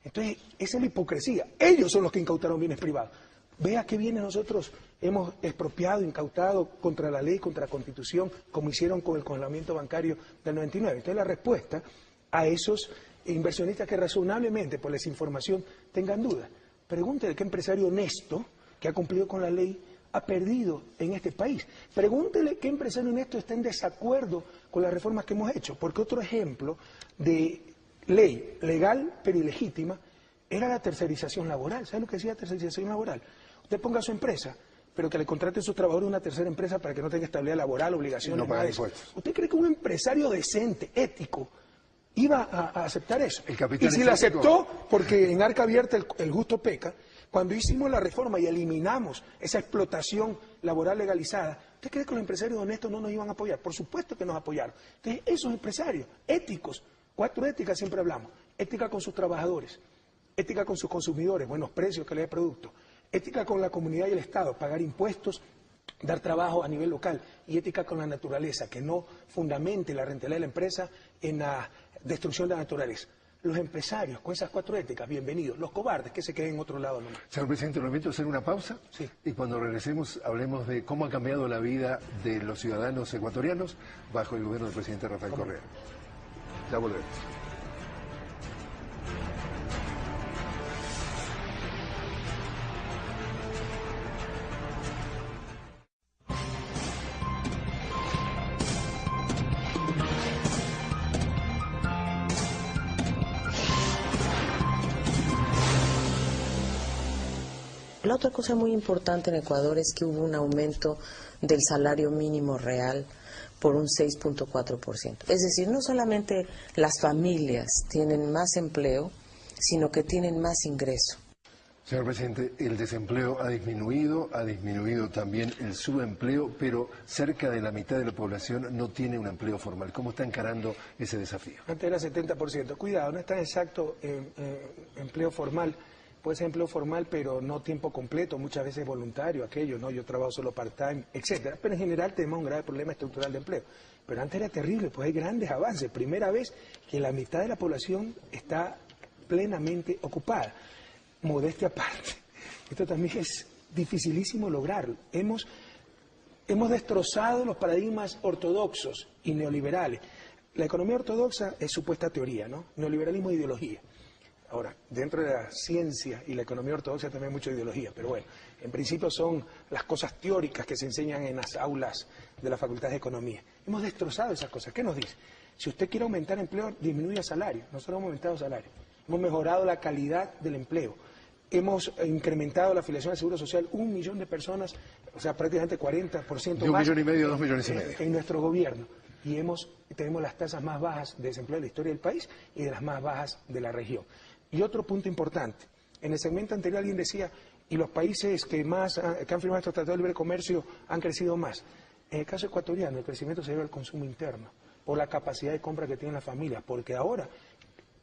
Entonces, esa es la hipocresía. Ellos son los que incautaron bienes privados. Vea qué bienes nosotros hemos expropiado, incautado contra la ley, contra la Constitución, como hicieron con el congelamiento bancario del 99. Entonces, la respuesta a esos inversionistas que razonablemente, por la desinformación, tengan dudas. Pregúntele qué empresario honesto, que ha cumplido con la ley, ha perdido en este país. Pregúntele qué empresario honesto está en desacuerdo con las reformas que hemos hecho. Porque otro ejemplo de ley legal pero ilegítima era la tercerización laboral. ¿Sabe lo que decía tercerización laboral? Usted ponga su empresa, pero que le contrate a sus trabajadores una tercera empresa para que no tenga estabilidad laboral, obligaciones, no pague nada de eso. impuestos. ¿Usted cree que un empresario decente, ético, iba a aceptar eso? El capital y si la aceptó, porque en arca abierta el gusto peca, cuando hicimos la reforma y eliminamos esa explotación laboral legalizada, ¿usted cree que los empresarios honestos no nos iban a apoyar? Por supuesto que nos apoyaron. Entonces, esos empresarios éticos, 4 éticas siempre hablamos: ética con sus trabajadores, ética con sus consumidores, buenos precios, calidad de producto, ética con la comunidad y el Estado, pagar impuestos, dar trabajo a nivel local, y ética con la naturaleza, que no fundamente la rentabilidad de la empresa en la destrucción de la naturaleza. Los empresarios con esas 4 éticas, bienvenidos. Los cobardes, que se queden en otro lado nomás. Señor Presidente, lo invito a hacer una pausa. Sí. Y cuando regresemos hablemos de cómo ha cambiado la vida de los ciudadanos ecuatorianos bajo el gobierno del presidente Rafael Correa. Ya volvemos. La otra cosa muy importante en Ecuador es que hubo un aumento del salario mínimo real por un 6.4%. Es decir, no solamente las familias tienen más empleo, sino que tienen más ingreso. Señor Presidente, el desempleo ha disminuido también el subempleo, pero cerca de la mitad de la población no tiene un empleo formal. ¿Cómo está encarando ese desafío? Antes era 70%. Cuidado, no es tan exacto empleo formal. Puede ser empleo formal, pero no tiempo completo, muchas veces voluntario, aquello, ¿no? Yo trabajo solo part-time, etcétera. Pero en general tenemos un grave problema estructural de empleo. Pero antes era terrible, pues hay grandes avances. Primera vez que la mitad de la población está plenamente ocupada. Modestia aparte. Esto también es dificilísimo lograrlo. Hemos destrozado los paradigmas ortodoxos y neoliberales. La economía ortodoxa es supuesta teoría, ¿no? Neoliberalismo es ideología. Ahora, dentro de la ciencia y la economía ortodoxa también hay mucha ideología, pero bueno, en principio son las cosas teóricas que se enseñan en las aulas de la Facultad de Economía. Hemos destrozado esas cosas. ¿Qué nos dice? Si usted quiere aumentar empleo, disminuya salario. Nosotros hemos aumentado salario. Hemos mejorado la calidad del empleo. Hemos incrementado la afiliación al Seguro Social, 1 millón de personas, o sea, prácticamente 40% más. De 1,5 millones a 2,5 millones. En nuestro gobierno. Y tenemos las tasas más bajas de desempleo de la historia del país y de las más bajas de la región. Y otro punto importante, en el segmento anterior alguien decía, y los países que han firmado estos tratados de libre comercio han crecido más. En el caso ecuatoriano, el crecimiento se debe al consumo interno, por la capacidad de compra que tienen las familias, porque ahora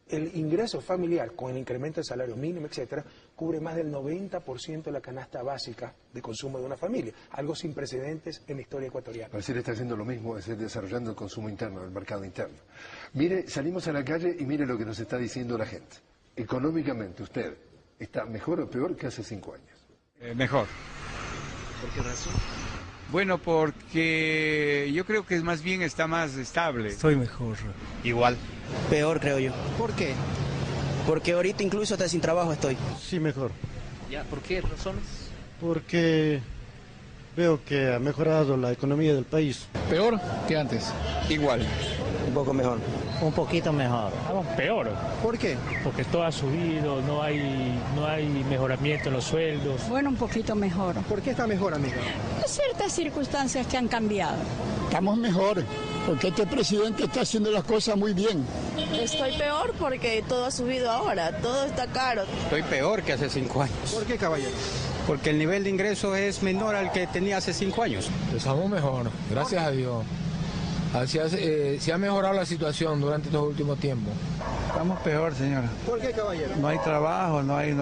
el ingreso familiar, con el incremento del salario mínimo, etcétera, cubre más del 90% de la canasta básica de consumo de una familia, algo sin precedentes en la historia ecuatoriana. Brasil está haciendo lo mismo, es desarrollando el consumo interno, el mercado interno. Mire, salimos a la calle y mire lo que nos está diciendo la gente. Económicamente, ¿usted está mejor o peor que hace 5 años? Mejor. ¿Por qué razón? Bueno, porque yo creo que más bien está más estable. Estoy mejor. Igual. Peor, creo yo. ¿Por qué? Porque ahorita incluso hasta sin trabajo estoy. Sí, mejor. ¿Ya? ¿Por qué razones? Porque veo que ha mejorado la economía del país. Peor que antes. Igual. Un poco mejor. Un poquito mejor. Peor. ¿Por qué? Porque todo ha subido, no hay mejoramiento en los sueldos. Bueno, un poquito mejor. ¿Por qué está mejor, amiga? Ciertas circunstancias que han cambiado. Estamos mejor, porque este presidente está haciendo las cosas muy bien. Estoy peor porque todo ha subido ahora, todo está caro. Estoy peor que hace 5 años. ¿Por qué, caballero? Porque el nivel de ingreso es menor al que tenía hace 5 años. Estamos mejor, gracias a Dios. Se ha mejorado la situación durante estos últimos tiempos. Estamos peor, señora. ¿Por qué, caballero? No hay trabajo, hay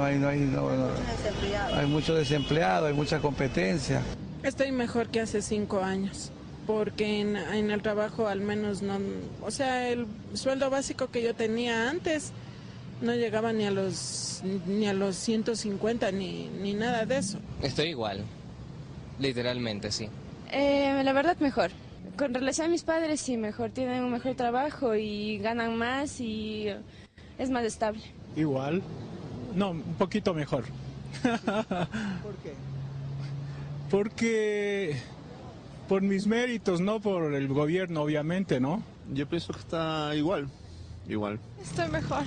mucho desempleado, hay mucha competencia. Estoy mejor que hace 5 años. porque en el trabajo al menos no, o sea, el sueldo básico que yo tenía antes no llegaba ni a los 150 ni nada de eso. Estoy igual, literalmente, sí. La verdad mejor. Con relación a mis padres sí, mejor, tienen un mejor trabajo y ganan más y es más estable. Igual, no, un poquito mejor. ¿Por qué? Porque por mis méritos, no por el gobierno, obviamente, ¿no? Yo pienso que está igual. Estoy mejor.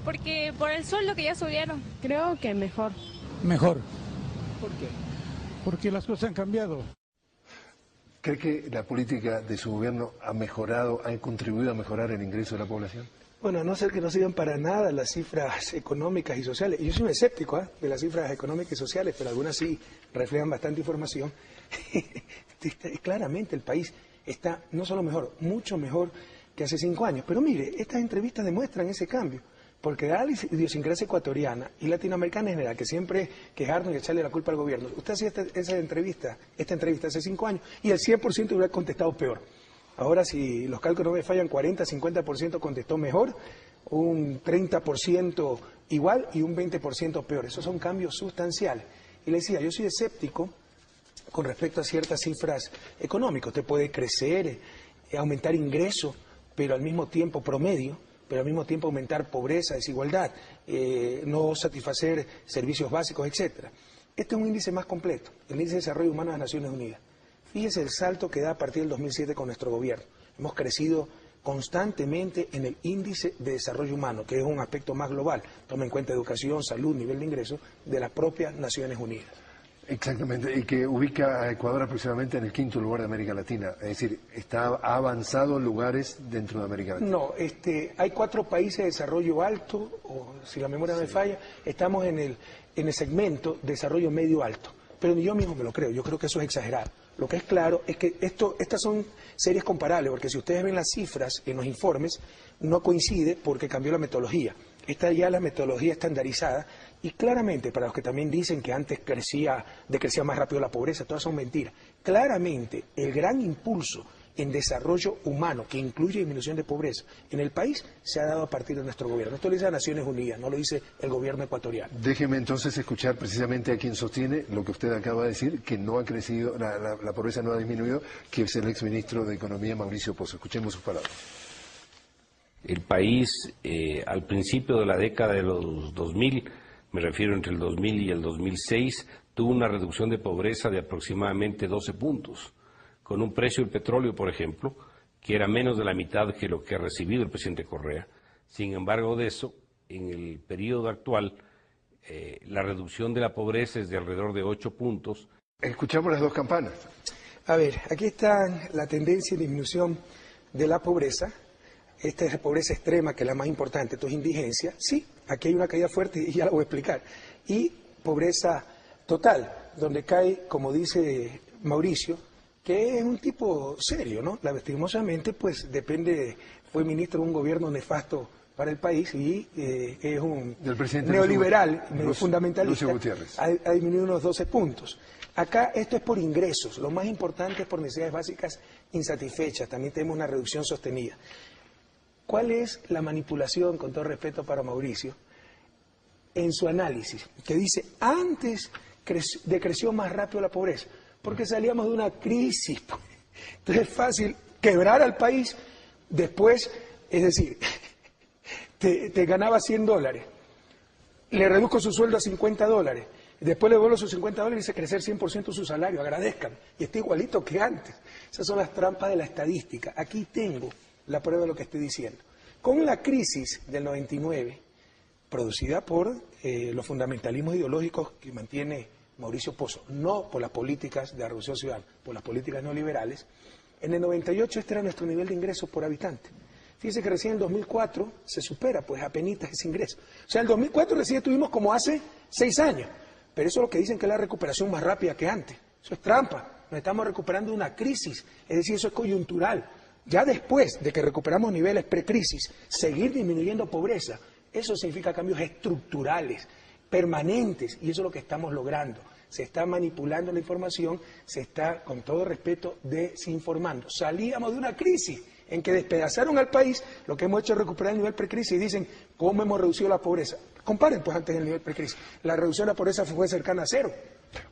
Porque por el sueldo que ya subieron. Creo que mejor. Mejor. ¿Por qué? Porque las cosas han cambiado. ¿Cree que la política de su gobierno ha mejorado, ha contribuido a mejorar el ingreso de la población? Bueno, a no ser que no sigan para nada las cifras económicas y sociales. Yo soy un escéptico de las cifras económicas y sociales, pero algunas sí reflejan bastante información. Claramente el país está no solo mejor, mucho mejor que hace 5 años. Pero mire, estas entrevistas demuestran ese cambio. Porque da la idiosincrasia ecuatoriana y latinoamericana en general, que siempre quejarnos y echarle la culpa al gobierno. Usted hacía esta entrevista hace 5 años y el 100% hubiera contestado peor. Ahora, si los cálculos no me fallan, 40-50% contestó mejor, un 30% igual y un 20% peor. Esos son cambios sustanciales. Y le decía, yo soy escéptico con respecto a ciertas cifras económicas. Usted puede crecer, aumentar ingresos, pero al mismo tiempo promedio, pero al mismo tiempo aumentar pobreza, desigualdad, no satisfacer servicios básicos, etcétera. Este es un índice más completo, el índice de desarrollo humano de las Naciones Unidas. Fíjese el salto que da a partir del 2007 con nuestro gobierno. Hemos crecido constantemente en el índice de desarrollo humano, que es un aspecto más global. Toma en cuenta educación, salud, nivel de ingreso de las propias Naciones Unidas. Exactamente, y que ubica a Ecuador aproximadamente en el 5º lugar de América Latina. Es decir, ha avanzado en lugares dentro de América Latina. No, hay 4 países de desarrollo alto, o si la memoria no me falla, estamos en el segmento de desarrollo medio alto. Pero ni yo mismo me lo creo, yo creo que eso es exagerado. Lo que es claro es que estas son series comparables, porque si ustedes ven las cifras en los informes, no coincide porque cambió la metodología. Esta ya es la metodología estandarizada y claramente, para los que también dicen que antes decrecía más rápido la pobreza, todas son mentiras. Claramente, el gran impulso en desarrollo humano, que incluye disminución de pobreza, en el país se ha dado a partir de nuestro gobierno. Esto lo dice las Naciones Unidas, no lo dice el gobierno ecuatoriano. Déjeme entonces escuchar precisamente a quien sostiene lo que usted acaba de decir, que no ha crecido, la pobreza no ha disminuido, que es el exministro de Economía, Mauricio Pozo. Escuchemos sus palabras. El país, al principio de la década de los 2000, me refiero entre el 2000 y el 2006, tuvo una reducción de pobreza de aproximadamente 12 puntos, con un precio del petróleo, por ejemplo, que era menos de la mitad que lo que ha recibido el presidente Correa. Sin embargo de eso, en el periodo actual, la reducción de la pobreza es de alrededor de 8 puntos. Escuchamos las 2 campanas. A ver, aquí está la tendencia y disminución de la pobreza. Esta es la pobreza extrema, que es la más importante, esto es indigencia. Sí, aquí hay una caída fuerte y ya la voy a explicar. Y pobreza total, donde cae, como dice Mauricio, que es un tipo serio, ¿no? Lastimosamente, pues fue ministro de un gobierno nefasto para el país y es un neoliberal, fundamentalista. Lucio Gutiérrez. Ha disminuido unos 12 puntos. Acá esto es por ingresos, lo más importante es por necesidades básicas insatisfechas, también tenemos una reducción sostenida. ¿Cuál es la manipulación, con todo respeto para Mauricio, en su análisis? Que dice, antes decreció más rápido la pobreza, porque salíamos de una crisis. Entonces es fácil quebrar al país, después, es decir, te ganaba $100, le reduzco su sueldo a $50, después le devuelvo sus $50 y dice crecer 100% su salario, agradezcan, y está igualito que antes. Esas son las trampas de la estadística. Aquí tengo la prueba de lo que estoy diciendo. Con la crisis del 99, producida por los fundamentalismos ideológicos que mantiene Mauricio Pozo, no por las políticas de la Revolución Ciudadana, por las políticas neoliberales, en el 98 este era nuestro nivel de ingresos por habitante. Fíjense que recién en el 2004 se supera, pues, apenitas ese ingreso. O sea, en el 2004 recién estuvimos como hace 6 años, pero eso es lo que dicen que es la recuperación más rápida que antes. Eso es trampa, nos estamos recuperando de una crisis, es decir, eso es coyuntural. Ya después de que recuperamos niveles precrisis, seguir disminuyendo pobreza, eso significa cambios estructurales, permanentes, y eso es lo que estamos logrando. se está manipulando la información, se está, con todo respeto, desinformando. Salíamos de una crisis en que despedazaron al país, lo que hemos hecho es recuperar el nivel precrisis y dicen, ¿cómo hemos reducido la pobreza? Comparen pues antes del nivel precrisis. La reducción de la pobreza fue cercana a cero.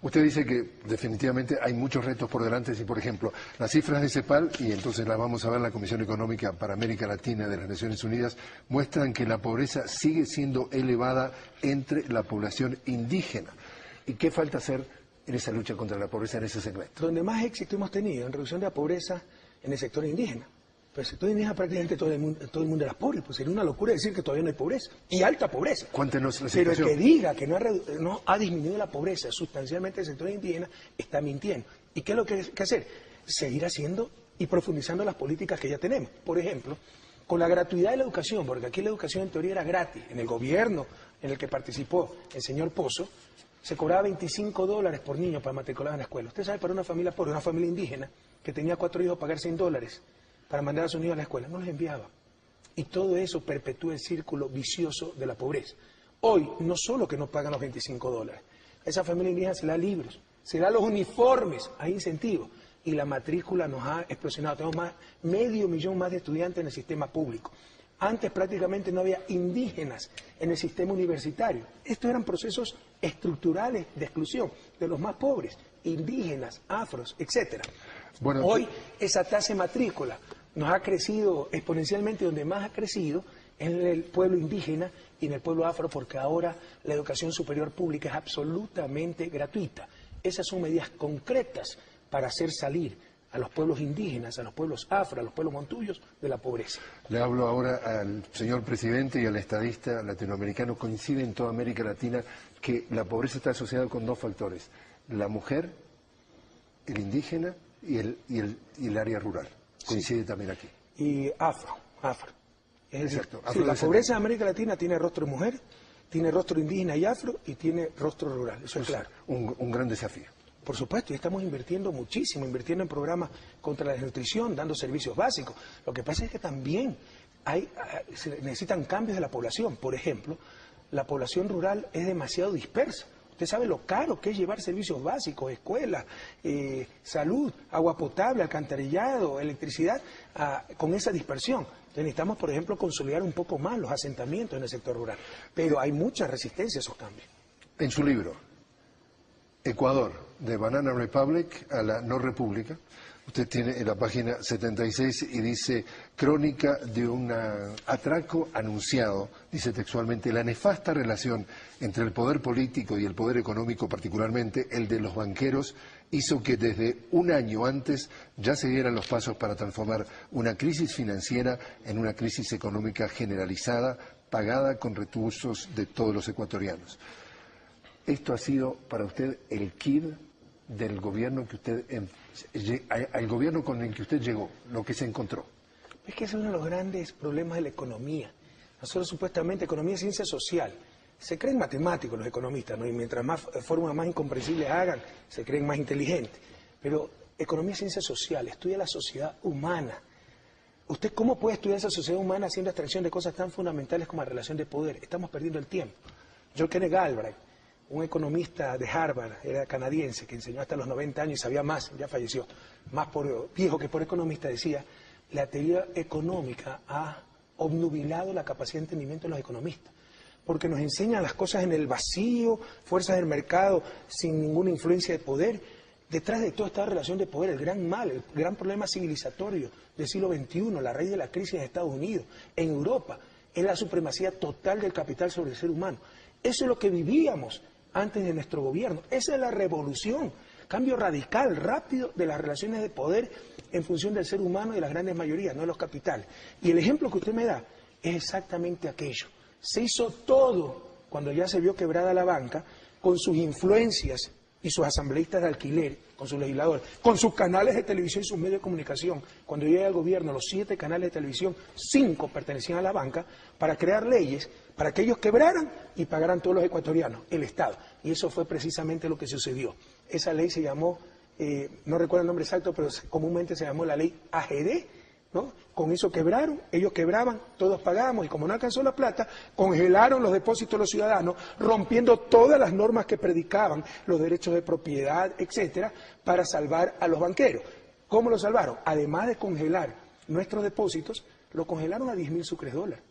Usted dice que definitivamente hay muchos retos por delante, si por ejemplo las cifras de CEPAL, y entonces las vamos a ver en la Comisión Económica para América Latina de las Naciones Unidas, muestran que la pobreza sigue siendo elevada entre la población indígena. ¿Y qué falta hacer en esa lucha contra la pobreza en ese segmento? Donde más éxito hemos tenido en reducción de la pobreza en el sector indígena. Pero el sector indígena prácticamente todo el mundo era pobre, pues sería una locura decir que todavía no hay pobreza, y alta pobreza. Cuéntenos la Pero situación. el que diga que no ha disminuido la pobreza sustancialmente el sector indígena está mintiendo. ¿Y qué es lo que hay que hacer? Seguir haciendo y profundizando las políticas que ya tenemos. Por ejemplo, con la gratuidad de la educación, porque aquí la educación en teoría era gratis. En el gobierno en el que participó el señor Pozo, se cobraba $25 por niño para matricular en la escuela. Usted sabe, para una familia pobre, una familia indígena, que tenía 4 hijos, pagar $100 para mandar a sus niños a la escuela, no los enviaba. Y todo eso perpetúa el círculo vicioso de la pobreza. Hoy, no solo que no pagan los $25, a esa familia indígena se le da libros, se le da los uniformes, hay incentivos, y la matrícula nos ha explosionado. Tenemos medio millón más de estudiantes en el sistema público. Antes prácticamente no había indígenas en el sistema universitario. Estos eran procesos estructurales de exclusión de los más pobres, indígenas, afros, etcétera. Bueno, hoy esa tasa de matrícula nos ha crecido exponencialmente, donde más ha crecido en el pueblo indígena y en el pueblo afro, porque ahora la educación superior pública es absolutamente gratuita. Esas son medidas concretas para hacer salir a los pueblos indígenas, a los pueblos afro, a los pueblos montuyos de la pobreza. Le hablo ahora al señor presidente y al estadista latinoamericano. Coincide en toda América Latina que la pobreza está asociada con 2 factores: la mujer, el indígena y el área rural. Coincide también aquí. Y afro. Exacto. Sí, la pobreza en América Latina tiene rostro de mujer, tiene rostro indígena y afro, y tiene rostro rural, eso es claro. Un gran desafío. Por supuesto, y estamos invirtiendo muchísimo, invirtiendo en programas contra la desnutrición, dando servicios básicos. Lo que pasa es que también se necesitan cambios de la población. Por ejemplo, la población rural es demasiado dispersa. Usted sabe lo caro que es llevar servicios básicos, escuelas, salud, agua potable, alcantarillado, electricidad, con esa dispersión. Entonces necesitamos, por ejemplo, consolidar un poco más los asentamientos en el sector rural. Pero hay mucha resistencia a esos cambios. En su libro, Ecuador, de Banana Republic a la no república, usted tiene en la página 76 y dice: crónica de un atraco anunciado, dice textualmente, la nefasta relación entre el poder político y el poder económico, particularmente el de los banqueros, hizo que desde un año antes ya se dieran los pasos para transformar una crisis financiera en una crisis económica generalizada, pagada con recursos de todos los ecuatorianos. ¿Esto ha sido para usted el quid del gobierno que usted, al gobierno con el que usted llegó, lo que se encontró? Es que es uno de los grandes problemas de la economía. Nosotros supuestamente, economía es ciencia social. Se creen matemáticos los economistas, ¿no? Y mientras más fórmulas más incomprensibles hagan, se creen más inteligentes. Pero economía es ciencia social, estudia la sociedad humana. ¿Usted cómo puede estudiar esa sociedad humana haciendo abstracción de cosas tan fundamentales como la relación de poder? Estamos perdiendo el tiempo. John Kenneth Galbraith, un economista de Harvard, era canadiense, que enseñó hasta los 90 años y sabía más, ya falleció, más por viejo que por economista, decía: la teoría económica ha obnubilado la capacidad de entendimiento de los economistas, porque nos enseñan las cosas en el vacío, fuerzas del mercado sin ninguna influencia de poder. Detrás de toda esta relación de poder, el gran mal, el gran problema civilizatorio del siglo XXI, la raíz de la crisis en Estados Unidos, en Europa, es la supremacía total del capital sobre el ser humano. Eso es lo que vivíamos antes de nuestro gobierno. Esa es la revolución, cambio radical, rápido de las relaciones de poder en función del ser humano y de las grandes mayorías, no de los capitales. Y el ejemplo que usted me da es exactamente aquello. Se hizo todo cuando ya se vio quebrada la banca, con sus influencias y sus asambleístas de alquiler, con sus legisladores, con sus canales de televisión y sus medios de comunicación. Cuando llega al gobierno, los 7 canales de televisión, 5 pertenecían a la banca, para crear leyes para que ellos quebraran y pagaran todos los ecuatorianos, el Estado. Y eso fue precisamente lo que sucedió. Esa ley se llamó, no recuerdo el nombre exacto, pero comúnmente se llamó la ley AGD ¿no? Con eso quebraron, ellos quebraban, todos pagamos, y como no alcanzó la plata, congelaron los depósitos de los ciudadanos, rompiendo todas las normas que predicaban, los derechos de propiedad, etcétera, para salvar a los banqueros. ¿Cómo lo salvaron? Además de congelar nuestros depósitos, lo congelaron a 10.000 sucres dólares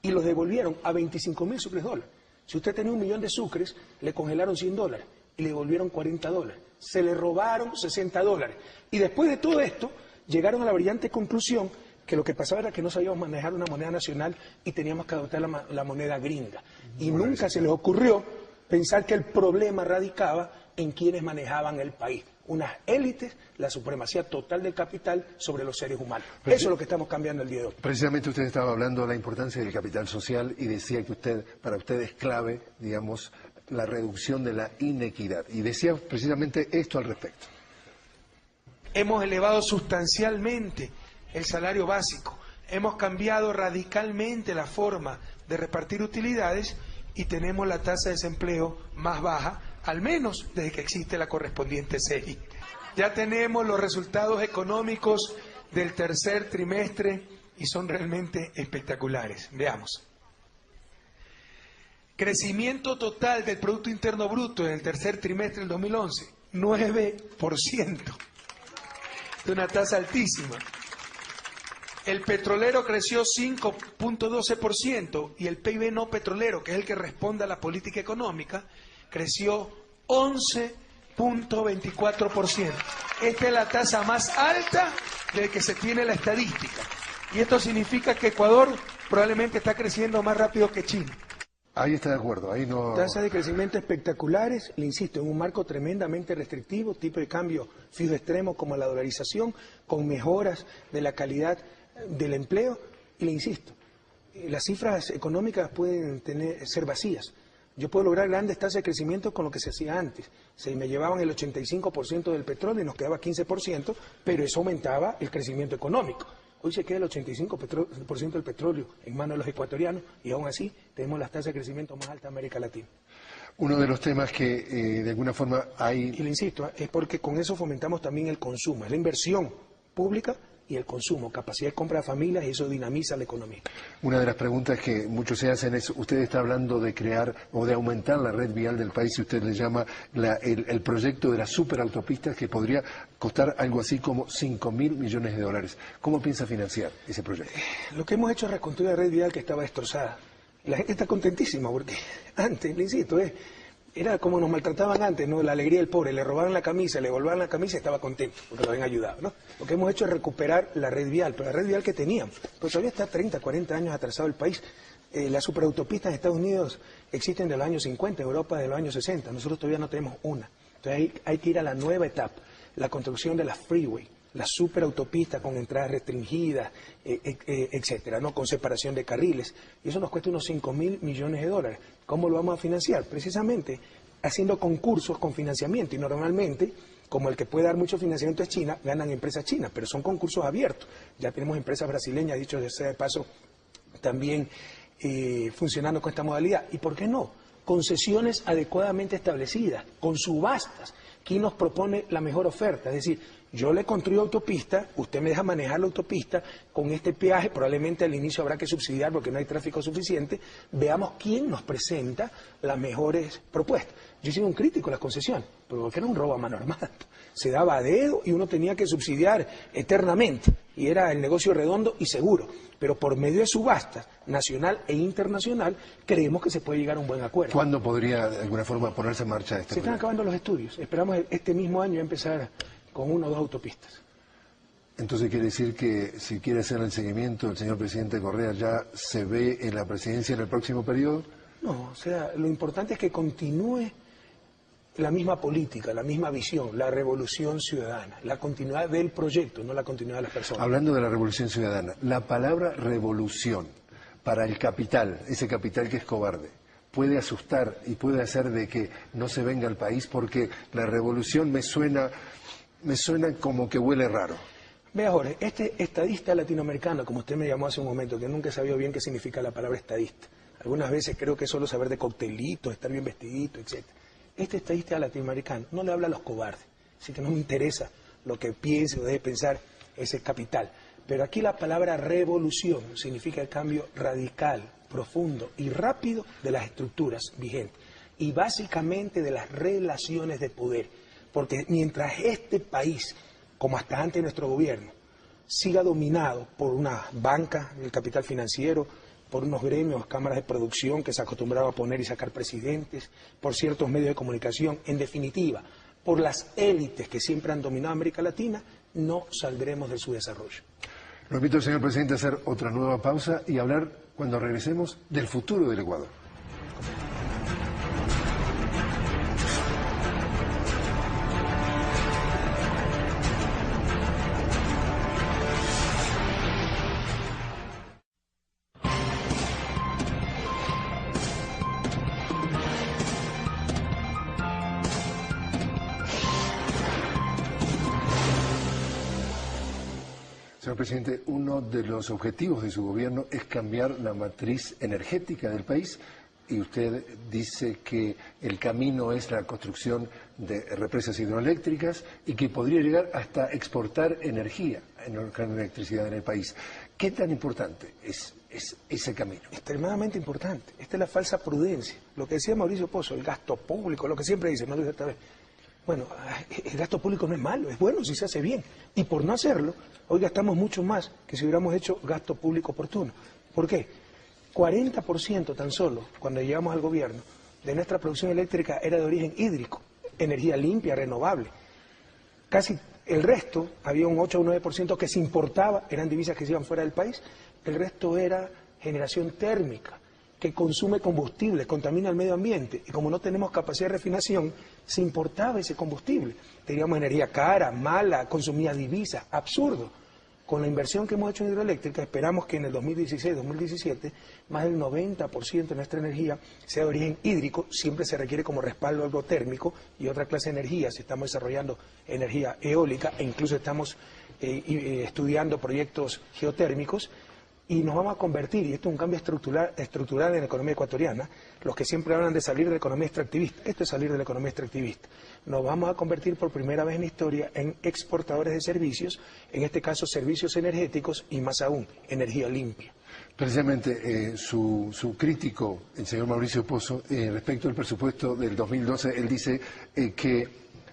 y los devolvieron a 25.000 sucres dólares. Si usted tenía 1 millón de sucres, le congelaron $100 y le devolvieron $40. Se le robaron $60. Y después de todo esto, llegaron a la brillante conclusión que lo que pasaba era que no sabíamos manejar una moneda nacional y teníamos que adoptar la moneda gringa. Y nunca se les ocurrió pensar que el problema radicaba en quienes manejaban el país. Unas élites, la supremacía total del capital sobre los seres humanos. Eso es lo que estamos cambiando el día de hoy. Precisamente usted estaba hablando de la importancia del capital social y decía que para usted es clave, digamos, la reducción de la inequidad. Y decía precisamente esto al respecto. Hemos elevado sustancialmente el salario básico, hemos cambiado radicalmente la forma de repartir utilidades y tenemos la tasa de desempleo más baja, al menos desde que existe la correspondiente CEGI. Ya tenemos los resultados económicos del tercer trimestre y son realmente espectaculares. Veamos. Crecimiento total del Producto Interno Bruto en el tercer trimestre del 2011, 9%. De una tasa altísima. El petrolero creció 5.12% y el PIB no petrolero, que es el que responde a la política económica, creció 11.24%. Esta es la tasa más alta de que se tiene la estadística. Y esto significa que Ecuador probablemente está creciendo más rápido que China. Ahí está de acuerdo, ahí no... Tasas de crecimiento espectaculares, le insisto, en un marco tremendamente restrictivo, tipo de cambio fijo extremo como la dolarización, con mejoras de la calidad del empleo, y le insisto, las cifras económicas pueden ser vacías. Yo puedo lograr grandes tasas de crecimiento con lo que se hacía antes. Se me llevaban el 85% del petróleo y nos quedaba 15%, pero eso aumentaba el crecimiento económico. Hoy se queda el 85% del petróleo en manos de los ecuatorianos y aún así tenemos las tasas de crecimiento más altas de América Latina. Uno de los temas que de alguna forma hay... Y le insisto, es porque con eso fomentamos también el consumo, es la inversión pública y el consumo, capacidad de compra de familias, y eso dinamiza la economía. Una de las preguntas que muchos se hacen es, usted está hablando de crear o de aumentar la red vial del país, y usted le llama el proyecto de las superautopistas, que podría costar algo así como $5.000 millones. ¿Cómo piensa financiar ese proyecto? Lo que hemos hecho es reconstruir la red vial que estaba destrozada. La gente está contentísima porque antes, le insisto, era como nos maltrataban antes, ¿no? La alegría del pobre, le robaban la camisa, le volvían la camisa y estaba contento porque lo habían ayudado, ¿no? Lo que hemos hecho es recuperar la red vial, pero la red vial que teníamos, pero todavía está 30, 40 años atrasado el país. Las superautopistas en Estados Unidos existen de los años 50, en Europa de los años 60, nosotros todavía no tenemos una. Entonces hay que ir a la nueva etapa, la construcción de las freeway, la superautopistas con entradas restringidas, etcétera, ¿no? Con separación de carriles. Y eso nos cuesta unos $5.000 millones. ¿Cómo lo vamos a financiar? Precisamente haciendo concursos con financiamiento. Y normalmente, como el que puede dar mucho financiamiento es China, ganan empresas chinas, pero son concursos abiertos. Ya tenemos empresas brasileñas, dicho sea de paso, también funcionando con esta modalidad. ¿Y por qué no? Concesiones adecuadamente establecidas, con subastas. ¿Quién nos propone la mejor oferta? Es decir, yo le construyo autopista, usted me deja manejar la autopista con este peaje, probablemente al inicio habrá que subsidiar porque no hay tráfico suficiente, veamos quién nos presenta las mejores propuestas. Yo soy un crítico de las concesiones, pero porque era un robo a mano armada. Se daba a dedo y uno tenía que subsidiar eternamente, y era el negocio redondo y seguro. Pero por medio de subastas, nacional e internacional, creemos que se puede llegar a un buen acuerdo. ¿Cuándo podría, de alguna forma, ponerse en marcha este proyecto? Se están acabando los estudios. Esperamos este mismo año empezar con 1 o 2 autopistas. Entonces quiere decir que si quiere hacer el seguimiento, el señor presidente Correa ya se ve en la presidencia en el próximo periodo. No, o sea, lo importante es que continúe la misma política, la misma visión, la revolución ciudadana, la continuidad del proyecto, no la continuidad de las personas. Hablando de la revolución ciudadana, la palabra revolución para el capital, ese capital que es cobarde, puede asustar y puede hacer de que no se venga al país, porque la revolución me suena como que huele raro. Vea, Jorge, este estadista latinoamericano, como usted me llamó hace un momento, que nunca he sabido bien qué significa la palabra estadista. Algunas veces creo que es solo saber de coctelitos, estar bien vestidito, etc. Este estadista latinoamericano no le habla a los cobardes, así que no me interesa lo que piense o deje pensar ese capital. Pero aquí la palabra revolución significa el cambio radical, profundo y rápido de las estructuras vigentes y básicamente de las relaciones de poder. Porque mientras este país, como hasta antes de nuestro gobierno, siga dominado por una banca, el capital financiero, por unos gremios, cámaras de producción que se acostumbraban a poner y sacar presidentes, por ciertos medios de comunicación, en definitiva, por las élites que siempre han dominado América Latina, no saldremos de su desarrollo. Lo invito, señor presidente, a hacer otra nueva pausa y hablar, cuando regresemos, del futuro del Ecuador. Señor presidente, uno de los objetivos de su gobierno es cambiar la matriz energética del país y usted dice que el camino es la construcción de represas hidroeléctricas y que podría llegar hasta exportar energía, electricidad en el país. ¿Qué tan importante es ese camino? Extremadamente importante. Esta es la falsa prudencia. Lo que decía Mauricio Pozo, el gasto público, lo que siempre dice, no lo dice esta vez. Bueno, el gasto público no es malo, es bueno si se hace bien. Y por no hacerlo, hoy gastamos mucho más que si hubiéramos hecho gasto público oportuno. ¿Por qué? 40% tan solo, cuando llegamos al gobierno, de nuestra producción eléctrica era de origen hídrico, energía limpia, renovable. Casi el resto, había un 8 o 9% que se importaba, eran divisas que se iban fuera del país, el resto era generación térmica, que consume combustible, contamina el medio ambiente, y como no tenemos capacidad de refinación, se importaba ese combustible. Teníamos energía cara, mala, consumía divisas, absurdo. Con la inversión que hemos hecho en hidroeléctrica, esperamos que en el 2016-2017 más del 90% de nuestra energía sea de origen hídrico. Siempre se requiere como respaldo algo térmico y otra clase de energía. Si estamos desarrollando energía eólica e incluso estamos estudiando proyectos geotérmicos, y nos vamos a convertir, y esto es un cambio estructural en la economía ecuatoriana, los que siempre hablan de salir de la economía extractivista, esto es salir de la economía extractivista, nos vamos a convertir por primera vez en la historia en exportadores de servicios, en este caso servicios energéticos y más aún, energía limpia. Precisamente su crítico, el señor Mauricio Pozo, respecto al presupuesto del 2012, él dice que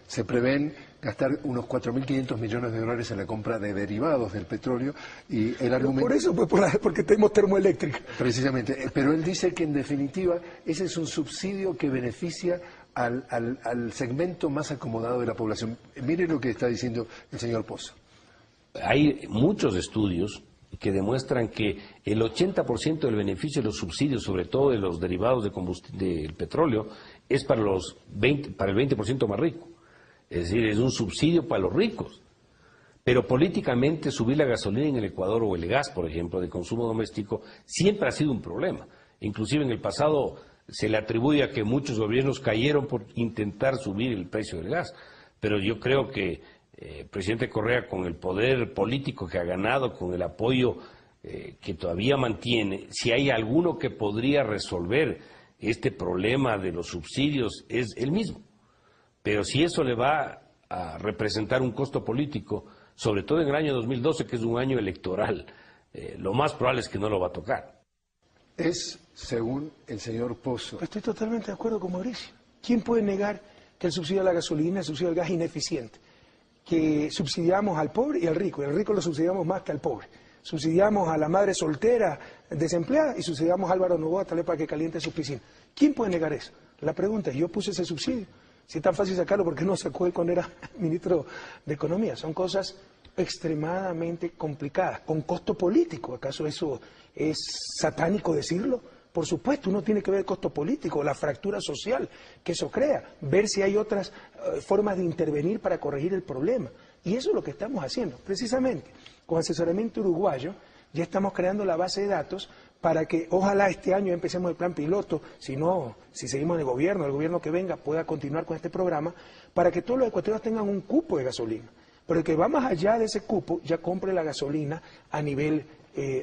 se prevén gastar unos 4.500 millones de dólares en la compra de derivados del petróleo y el argumento... Por eso, pues porque tenemos termoeléctrica. Precisamente, pero él dice que en definitiva ese es un subsidio que beneficia al segmento más acomodado de la población. Mire lo que está diciendo el señor Pozo. Hay muchos estudios que demuestran que el 80% del beneficio de los subsidios, sobre todo de los derivados del petróleo, es para el 20% más rico. Es decir, es un subsidio para los ricos. Pero políticamente subir la gasolina en el Ecuador o el gas, por ejemplo, de consumo doméstico, siempre ha sido un problema. Inclusive en el pasado se le atribuye a que muchos gobiernos cayeron por intentar subir el precio del gas. Pero yo creo que el presidente Correa, con el poder político que ha ganado, con el apoyo que todavía mantiene, si hay alguno que podría resolver este problema de los subsidios, es él mismo. Pero si eso le va a representar un costo político, sobre todo en el año 2012, que es un año electoral, lo más probable es que no lo va a tocar. Es, según el señor Pozo... Estoy totalmente de acuerdo con Mauricio. ¿Quién puede negar que el subsidio a la gasolina, el subsidio al gas es ineficiente? Que subsidiamos al pobre y al rico lo subsidiamos más que al pobre. Subsidiamos a la madre soltera desempleada y subsidiamos a Álvaro Noboa tal vez para que caliente sus piscinas. ¿Quién puede negar eso? La pregunta es, ¿yo puse ese subsidio? Si es tan fácil sacarlo, ¿por qué no sacó él cuando era ministro de Economía? Son cosas extremadamente complicadas, con costo político. ¿Acaso eso es satánico decirlo? Por supuesto, uno tiene que ver el costo político, la fractura social que eso crea, ver si hay otras formas de intervenir para corregir el problema. Y eso es lo que estamos haciendo. Precisamente, con asesoramiento uruguayo, ya estamos creando la base de datos para que ojalá este año empecemos el plan piloto, si seguimos en el gobierno que venga pueda continuar con este programa, para que todos los ecuatorianos tengan un cupo de gasolina. Pero el que va más allá de ese cupo ya compre la gasolina a nivel,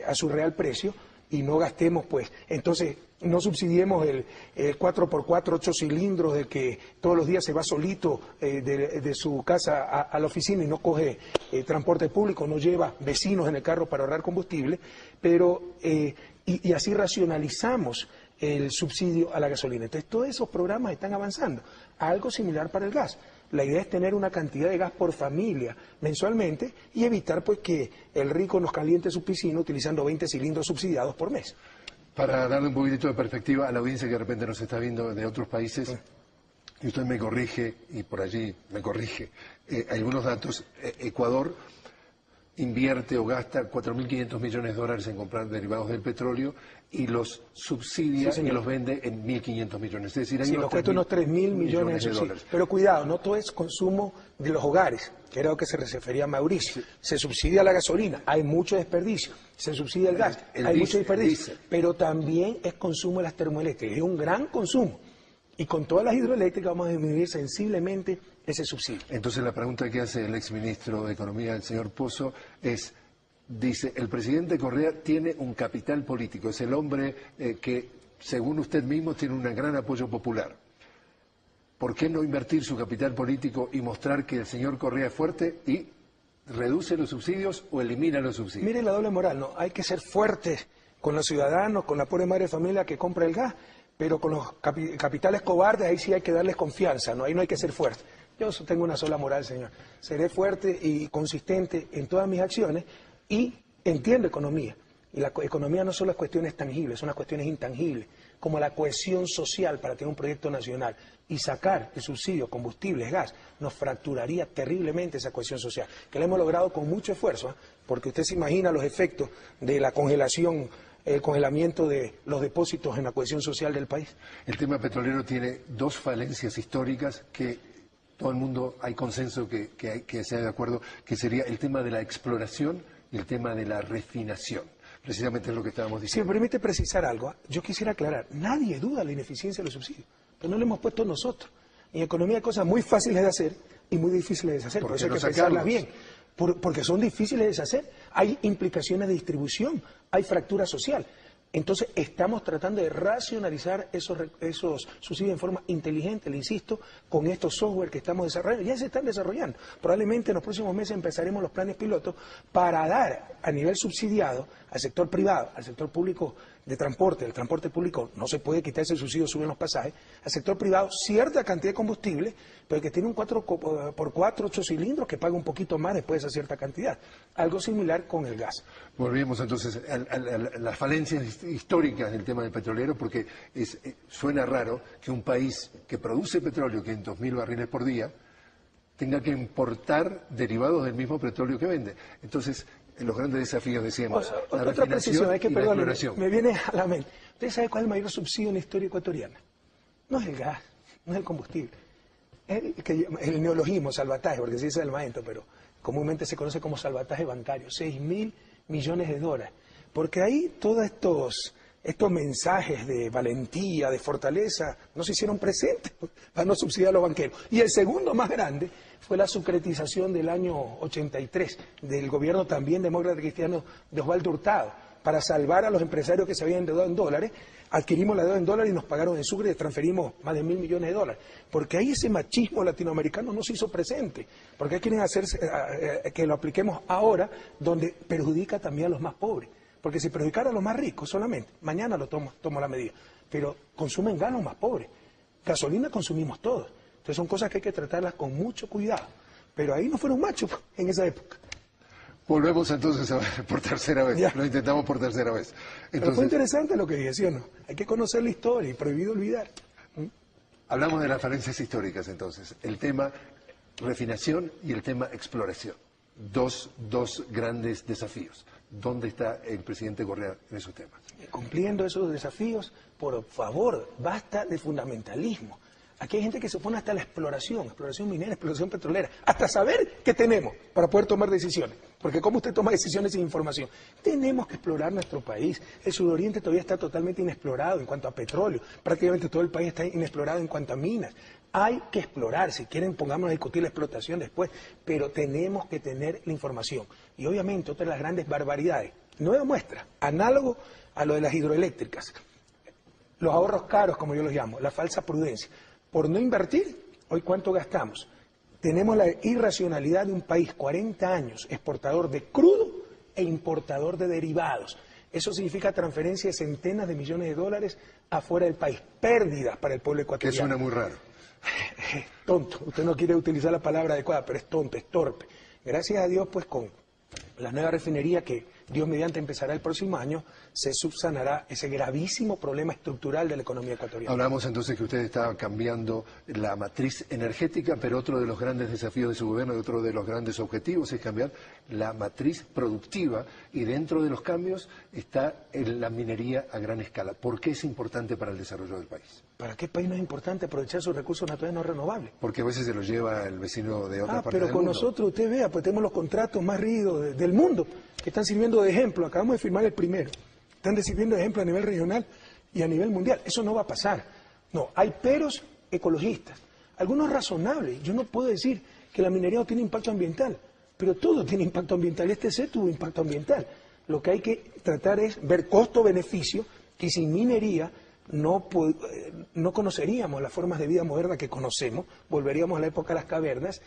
a su real precio, y no gastemos, pues, entonces no subsidiemos el 4x4, 8 cilindros de que todos los días se va solito de su casa a la oficina y no coge transporte público, no lleva vecinos en el carro para ahorrar combustible, pero y así racionalizamos el subsidio a la gasolina. Entonces todos esos programas están avanzando. Algo similar para el gas. La idea es tener una cantidad de gas por familia mensualmente y evitar pues que el rico nos caliente su piscina utilizando 20 cilindros subsidiados por mes. Para darle un poquitito de perspectiva a la audiencia que de repente nos está viendo de otros países, y usted me corrige, y por allí me corrige, algunos datos. Ecuador invierte o gasta 4.500 millones de dólares en comprar derivados del petróleo y los subsidia y los vende en 1.500 millones. Es decir, hay nos cuesta unos 3.000 millones de dólares. Pero cuidado, no todo es consumo de los hogares, que era lo que se refería a Mauricio. Se subsidia la gasolina, hay mucho desperdicio. Se subsidia el gas, hay mucho desperdicio. Pero también es consumo de las termoeléctricas, es un gran consumo. Y con todas las hidroeléctricas vamos a disminuir sensiblemente ese subsidio. Entonces la pregunta que hace el exministro de Economía, el señor Pozo, es, dice, el presidente Correa tiene un capital político, es el hombre que, según usted mismo, tiene un gran apoyo popular. ¿Por qué no invertir su capital político y mostrar que el señor Correa es fuerte y reduce los subsidios o elimina los subsidios? Mire la doble moral, ¿no? Hay que ser fuertes con los ciudadanos, con la pobre madre de familia que compra el gas, pero con los capitales cobardes ahí sí hay que darles confianza, ¿no? Ahí no hay que ser fuerte. Yo tengo una sola moral, señor. Seré fuerte y consistente en todas mis acciones y entiendo economía. Y la economía no son las cuestiones tangibles, son las cuestiones intangibles, como la cohesión social para tener un proyecto nacional. Y sacar el subsidio, combustibles, gas, nos fracturaría terriblemente esa cohesión social, que la hemos logrado con mucho esfuerzo, ¿eh? Porque usted se imagina los efectos de la congelación, el congelamiento de los depósitos en la cohesión social del país. El tema petrolero tiene dos falencias históricas que todo el mundo, hay consenso que sea de acuerdo, que sería el tema de la exploración y el tema de la refinación. Precisamente es lo que estábamos diciendo. Si me permite precisar algo, yo quisiera aclarar, nadie duda de la ineficiencia de los subsidios, pero no lo hemos puesto nosotros. En economía hay cosas muy fáciles de hacer y muy difíciles de deshacer, por eso hay que pensarlas bien. Porque son difíciles de deshacer, hay implicaciones de distribución, hay fractura social. Entonces estamos tratando de racionalizar esos subsidios en forma inteligente, le insisto, con estos software que estamos desarrollando. Ya se están desarrollando. Probablemente en los próximos meses empezaremos los planes pilotos para dar a nivel subsidiado al sector privado, al sector público de transporte. El transporte público no se puede quitar ese subsidio, suben los pasajes. Al sector privado cierta cantidad de combustible, pero que tiene un 4x4, 8 cilindros que paga un poquito más después de esa cierta cantidad. Algo similar con el gas. Volvemos entonces a las falencias históricas del tema del petrolero, porque suena raro que un país que produce petróleo, 500.000 barriles por día, tenga que importar derivados del mismo petróleo que vende. Entonces, los grandes desafíos, decíamos, la otra precisión, y la exploración. Me viene a la mente. ¿Usted sabe cuál es el mayor subsidio en la historia ecuatoriana? No es el gas, no es el combustible. El neologismo, salvataje, porque se dice el maestro, pero comúnmente se conoce como salvataje bancario, 6.000 millones de dólares. Porque ahí todos estos mensajes de valentía, de fortaleza, no se hicieron presentes para no subsidiar a los banqueros. Y el segundo más grande fue la sucretización del año 83, del gobierno también demócrata cristiano de Osvaldo Hurtado, para salvar a los empresarios que se habían endeudado en dólares. Adquirimos la deuda en dólares y nos pagaron en sucre y transferimos más de 1.000 millones de dólares. Porque ahí ese machismo latinoamericano no se hizo presente. Porque quieren hacer que lo apliquemos ahora, donde perjudica también a los más pobres. Porque si perjudicara a los más ricos solamente, mañana lo tomo la medida. Pero consumen gas los más pobres. Gasolina consumimos todos. Entonces son cosas que hay que tratarlas con mucho cuidado. Pero ahí no fueron machos en esa época. Volvemos entonces a ver por tercera vez. Ya. Lo intentamos por tercera vez. Entonces, pero fue interesante lo que dije, ¿sí o no? Hay que conocer la historia y prohibido olvidar. Hablamos de las falencias históricas entonces. El tema refinación y el tema exploración. Dos grandes desafíos. ¿Dónde está el presidente Correa en esos temas? Cumpliendo esos desafíos, por favor, basta de fundamentalismo. Aquí hay gente que se opone hasta la exploración minera, exploración petrolera, hasta saber qué tenemos para poder tomar decisiones. Porque ¿cómo usted toma decisiones sin información? Tenemos que explorar nuestro país. El sudoriente todavía está totalmente inexplorado en cuanto a petróleo. Prácticamente todo el país está inexplorado en cuanto a minas. Hay que explorar, si quieren pongámonos a discutir la explotación después, pero tenemos que tener la información. Y obviamente otra de las grandes barbaridades Nueva muestra, análogo a lo de las hidroeléctricas. Los ahorros caros, como yo los llamo, la falsa prudencia. Por no invertir, hoy ¿cuánto gastamos? Tenemos la irracionalidad de un país, 40 años, exportador de crudo e importador de derivados. Eso significa transferencia de centenas de millones de dólares afuera del país, pérdidas para el pueblo ecuatoriano. Que suena muy raro. Tonto, usted no quiere utilizar la palabra adecuada, pero es tonto, es torpe. Gracias a Dios, pues con la nueva refinería que Dios mediante empezará el próximo año, se subsanará ese gravísimo problema estructural de la economía ecuatoriana. Hablamos entonces que usted está cambiando la matriz energética, pero otro de los grandes desafíos de su gobierno y otro de los grandes objetivos es cambiar la matriz productiva, y dentro de los cambios está la minería a gran escala. ¿Por qué es importante para el desarrollo del país? ¿Para qué país no es importante aprovechar sus recursos naturales no renovables? Porque a veces se los lleva el vecino de otra parte pero del con mundo. nosotros, usted vea, pues tenemos los contratos más rígidos del mundo, que están sirviendo de ejemplo. Acabamos de firmar el primero. Están sirviendo de ejemplo a nivel regional y a nivel mundial. Eso no va a pasar. No, hay peros ecologistas, algunos razonables. Yo no puedo decir que la minería no tiene impacto ambiental, pero todo tiene impacto ambiental. Este C tuvo impacto ambiental. Lo que hay que tratar es ver costo-beneficio, que sin minería no conoceríamos las formas de vida moderna que conocemos, volveríamos a la época de las cavernas,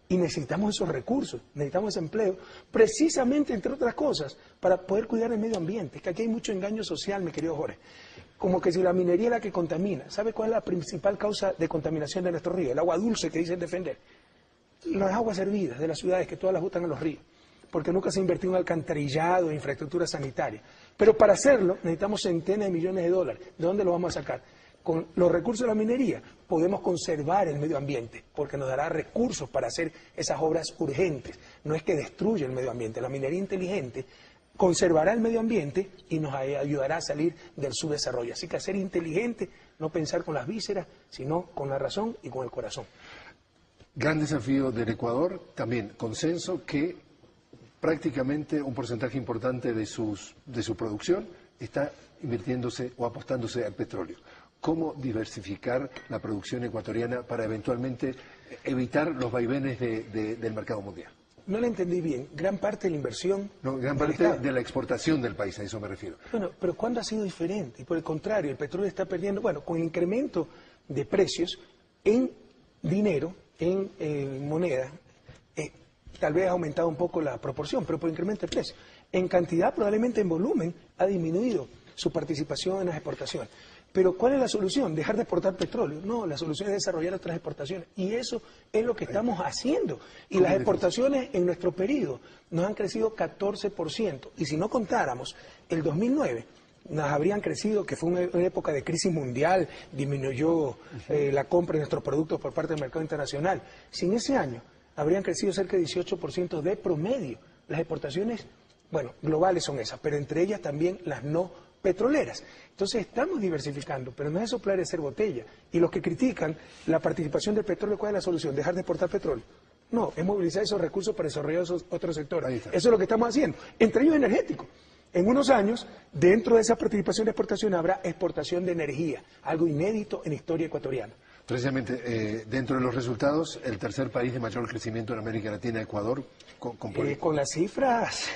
y necesitamos esos recursos, necesitamos ese empleo, precisamente, entre otras cosas, para poder cuidar el medio ambiente. Es que aquí hay mucho engaño social, mi querido Jorge. Como que si la minería es la que contamina. ¿Sabe cuál es la principal causa de contaminación de nuestros ríos? El agua dulce que dicen defender. Las aguas hervidas de las ciudades, que todas las botan a los ríos, porque nunca se ha invertido en alcantarillado, en infraestructura sanitaria. Pero para hacerlo necesitamos centenas de millones de dólares. ¿De dónde lo vamos a sacar? Con los recursos de la minería podemos conservar el medio ambiente, porque nos dará recursos para hacer esas obras urgentes. No es que destruya el medio ambiente. La minería inteligente conservará el medio ambiente y nos ayudará a salir del subdesarrollo. Así que ser inteligente, no pensar con las vísceras, sino con la razón y con el corazón. Gran desafío del Ecuador, también consenso que prácticamente un porcentaje importante de su producción está invirtiéndose o apostándose al petróleo. ¿Cómo diversificar la producción ecuatoriana para eventualmente evitar los vaivenes del mercado mundial? No le entendí bien. Gran parte de la inversión... No, gran parte de la exportación del país, a eso me refiero. Bueno, pero ¿cuándo ha sido diferente? Y por el contrario, el petróleo está perdiendo... Bueno, con el incremento de precios en dinero, en moneda, tal vez ha aumentado un poco la proporción, pero por incremento de precios. En cantidad, probablemente en volumen, ha disminuido su participación en las exportaciones. Pero ¿cuál es la solución? ¿Dejar de exportar petróleo? No, la solución es desarrollar otras exportaciones. Y eso es lo que estamos haciendo. Y las exportaciones en nuestro periodo nos han crecido 14%. Y si no contáramos el 2009, nos habrían crecido, que fue una época de crisis mundial, disminuyó la compra de nuestros productos por parte del mercado internacional. Sin ese año, habrían crecido cerca de 18% de promedio. Las exportaciones, bueno, globales son esas, pero entre ellas también las no petroleras. Entonces estamos diversificando, pero no es soplar y hacer botella. Y los que critican la participación del petróleo, ¿cuál es la solución? ¿Dejar de exportar petróleo? No, es movilizar esos recursos para desarrollar esos otros sectores. Eso es lo que estamos haciendo, entre ellos energético. En unos años, dentro de esa participación de exportación, habrá exportación de energía, algo inédito en la historia ecuatoriana. Precisamente, dentro de los resultados, el tercer país de mayor crecimiento en América Latina, Ecuador, con las cifras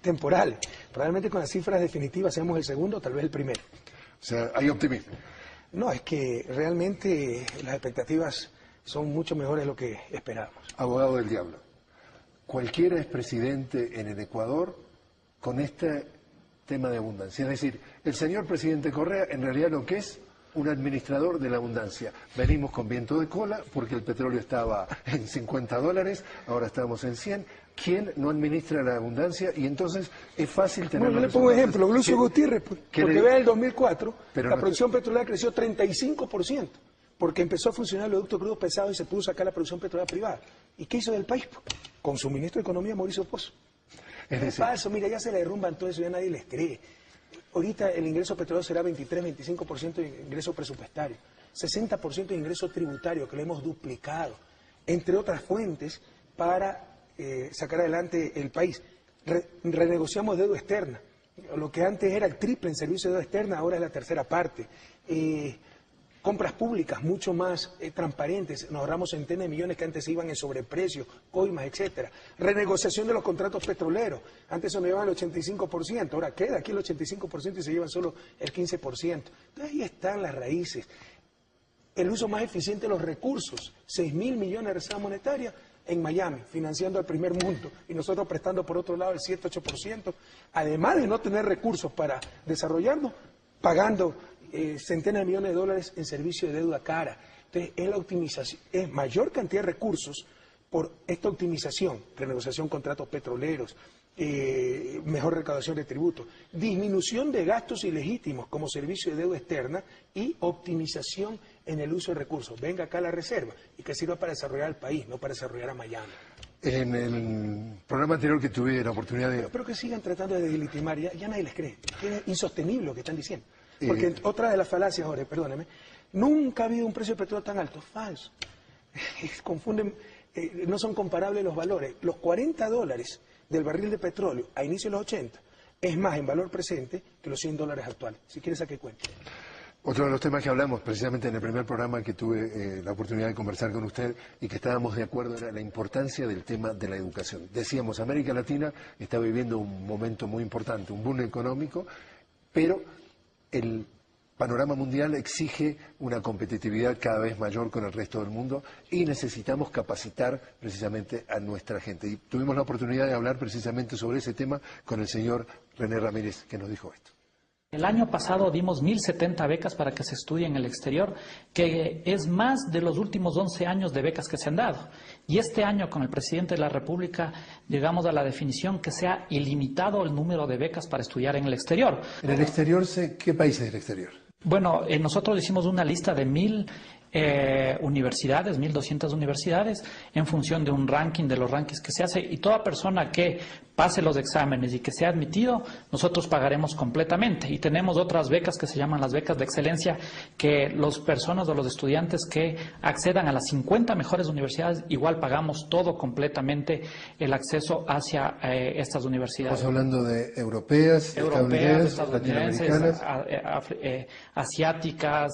temporales. Probablemente con las cifras definitivas seamos el segundo, tal vez el primero. O sea, hay optimismo. No, es que realmente las expectativas son mucho mejores de lo que esperábamos. Abogado del diablo, cualquiera es presidente en el Ecuador con este tema de abundancia. Es decir, el señor presidente Correa en realidad lo que es un administrador de la abundancia. Venimos con viento de cola porque el petróleo estaba en $50, ahora estamos en 100. ¿Quién no administra la abundancia? Y entonces es fácil tener... Bueno, yo le pongo un ejemplo, Lucio Gutiérrez, porque vea el 2004, la producción petrolera creció 35%, porque empezó a funcionar el oleoducto crudo pesado y se pudo sacar la producción petrolera privada. ¿Y qué hizo del país? Con su ministro de Economía, Mauricio Pozo. Es falso, mira, ya se le derrumban todo eso, ya nadie les cree. Ahorita el ingreso petrolero será 23-25% de ingreso presupuestario, 60% de ingreso tributario, que lo hemos duplicado, entre otras fuentes, para sacar adelante el país. Renegociamos deuda externa. Lo que antes era el triple en servicio de deuda externa, ahora es la tercera parte. compras públicas mucho más transparentes, nos ahorramos centenas de millones que antes se iban en sobreprecios, coimas, etcétera. Renegociación de los contratos petroleros, antes se nos llevaban el 85%, ahora queda aquí el 85% y se llevan solo el 15%. Entonces ahí están las raíces. El uso más eficiente de los recursos, 6.000 millones de reserva monetaria en Miami, financiando al primer mundo, y nosotros prestando por otro lado el 7-8%, además de no tener recursos para desarrollarnos, pagando centenas de millones de dólares en servicio de deuda cara. Entonces, es la optimización, es mayor cantidad de recursos por esta optimización, renegociación de contratos petroleros, mejor recaudación de tributos, disminución de gastos ilegítimos como servicio de deuda externa y optimización en el uso de recursos. Venga acá la reserva y que sirva para desarrollar el país, no para desarrollar a Miami. En el programa anterior que tuve la oportunidad de... Espero que sigan tratando de deslegitimar, ya nadie les cree, es insostenible lo que están diciendo. Porque otra de las falacias, Jorge, perdóneme, nunca ha habido un precio de petróleo tan alto, falso. Confunden, no son comparables los valores. Los $40 del barril de petróleo a inicio de los 80 es más en valor presente que los $100 actuales. Si quieres, saque cuenta. Otro de los temas que hablamos precisamente en el primer programa que tuve la oportunidad de conversar con usted y que estábamos de acuerdo era la importancia del tema de la educación. Decíamos, América Latina está viviendo un momento muy importante, un boom económico, pero el panorama mundial exige una competitividad cada vez mayor con el resto del mundo y necesitamos capacitar precisamente a nuestra gente. Y tuvimos la oportunidad de hablar precisamente sobre ese tema con el señor René Ramírez, que nos dijo esto. El año pasado dimos 1.070 becas para que se estudie en el exterior, que es más de los últimos 11 años de becas que se han dado. Y este año, con el presidente de la República, llegamos a la definición que sea ilimitado el número de becas para estudiar en el exterior. ¿En el exterior, qué países del exterior? Bueno, nosotros hicimos una lista de 1.000 universidades, 1.200 universidades, en función de un ranking, de los rankings que se hace, y toda persona que pase los exámenes y que sea admitido, nosotros pagaremos completamente. Y tenemos otras becas que se llaman las becas de excelencia, que las personas o los estudiantes que accedan a las 50 mejores universidades, igual pagamos todo completamente el acceso hacia estas universidades. Estamos hablando de europeas, latinoamericanas, asiáticas,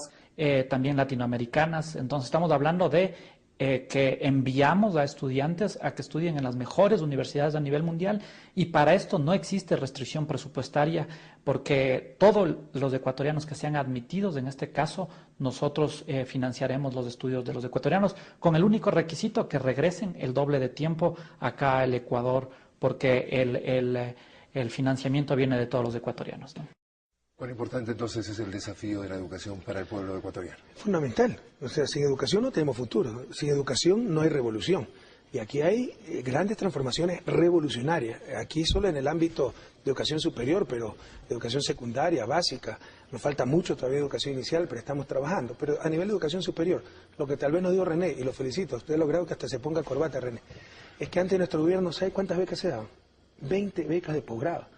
también latinoamericanas. Entonces estamos hablando de que enviamos a estudiantes a que estudien en las mejores universidades a nivel mundial, y para esto no existe restricción presupuestaria, porque todos los ecuatorianos que sean admitidos, en este caso, nosotros financiaremos los estudios de los ecuatorianos, con el único requisito que regresen el doble de tiempo acá al Ecuador, porque el financiamiento viene de todos los ecuatorianos, ¿no? ¿Cuán importante entonces es el desafío de la educación para el pueblo ecuatoriano? Fundamental. O sea, sin educación no tenemos futuro. Sin educación no hay revolución. Y aquí hay grandes transformaciones revolucionarias. Aquí solo en el ámbito de educación superior, pero de educación secundaria, básica. Nos falta mucho todavía de educación inicial, pero estamos trabajando. Pero a nivel de educación superior, lo que tal vez nos dio René, y lo felicito, usted ha logrado que hasta se ponga corbata, René, es que antes de nuestro gobierno, ¿sabe cuántas becas se daban? 20 becas de posgrado.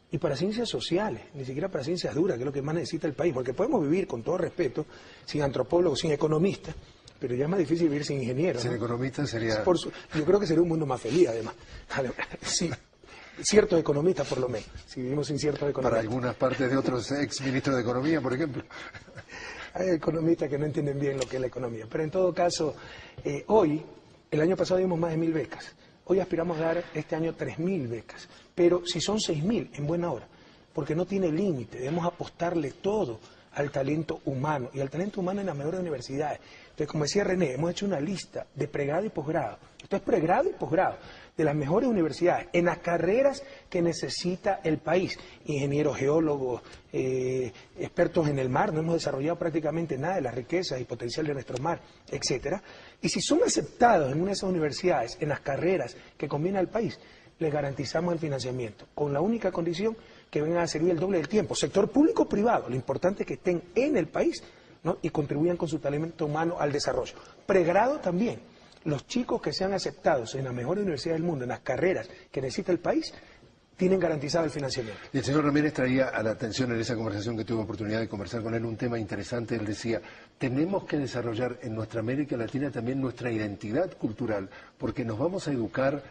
Y para ciencias sociales, ni siquiera para ciencias duras, que es lo que más necesita el país, porque podemos vivir, con todo respeto, sin antropólogos, sin economistas, pero ya es más difícil vivir sin ingenieros. Sin economistas sería... Yo creo que sería un mundo más feliz, además. Sí, ciertos economistas, por lo menos, si vivimos sin ciertos economistas. Para algunas partes de otros ex ministros de Economía, por ejemplo. Hay economistas que no entienden bien lo que es la economía. Pero en todo caso, hoy, el año pasado dimos más de 1.000 becas. Hoy aspiramos a dar este año 3.000 becas, pero si son 6.000, en buena hora, porque no tiene límite, debemos apostarle todo al talento humano, y al talento humano en las mejores universidades. Entonces, como decía René, hemos hecho una lista de pregrado y posgrado, esto es pregrado y posgrado, de las mejores universidades, en las carreras que necesita el país, ingenieros, geólogos, expertos en el mar, no hemos desarrollado prácticamente nada de las riquezas y potencial de nuestro mar, etcétera. Y si son aceptados en una de esas universidades, en las carreras que conviene al país, les garantizamos el financiamiento, con la única condición que vengan a servir el doble del tiempo. Sector público o privado, lo importante es que estén en el país, ¿no? Y contribuyan con su talento humano al desarrollo. Pregrado también, los chicos que sean aceptados en la mejor universidad del mundo, en las carreras que necesita el país, tienen garantizado el financiamiento. Y el señor Ramírez traía a la atención en esa conversación que tuve oportunidad de conversar con él un tema interesante. Él decía, tenemos que desarrollar en nuestra América Latina también nuestra identidad cultural, porque nos vamos a educar,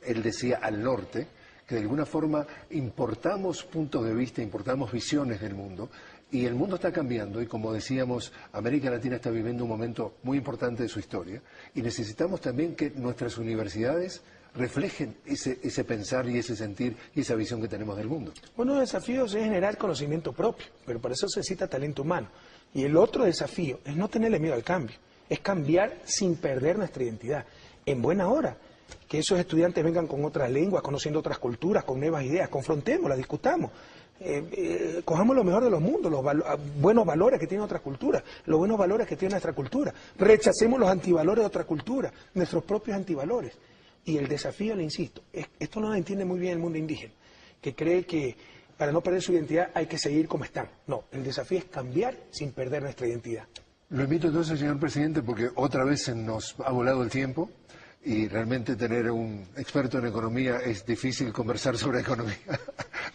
él decía, al norte, que de alguna forma importamos puntos de vista, importamos visiones del mundo, Y el mundo está cambiando y, como decíamos, América Latina está viviendo un momento muy importante de su historia y necesitamos también que nuestras universidades reflejen ese pensar y ese sentir y esa visión que tenemos del mundo. Uno de los desafíos es generar conocimiento propio, pero para eso se necesita talento humano. Y el otro desafío es no tenerle miedo al cambio, es cambiar sin perder nuestra identidad. En buena hora, que esos estudiantes vengan con otras lenguas, conociendo otras culturas, con nuevas ideas, confrontémoslas, discutamos. Cojamos lo mejor de los mundos, los buenos valores que tiene otra cultura, los buenos valores que tiene nuestra cultura. Rechacemos los antivalores de otra cultura, nuestros propios antivalores. Y el desafío, le insisto, esto no lo entiende muy bien el mundo indígena, que cree que para no perder su identidad hay que seguir como están. No, el desafío es cambiar sin perder nuestra identidad. Lo invito entonces, señor presidente, porque otra vez se nos ha volado el tiempo. Y realmente tener un experto en economía es difícil conversar sobre economía.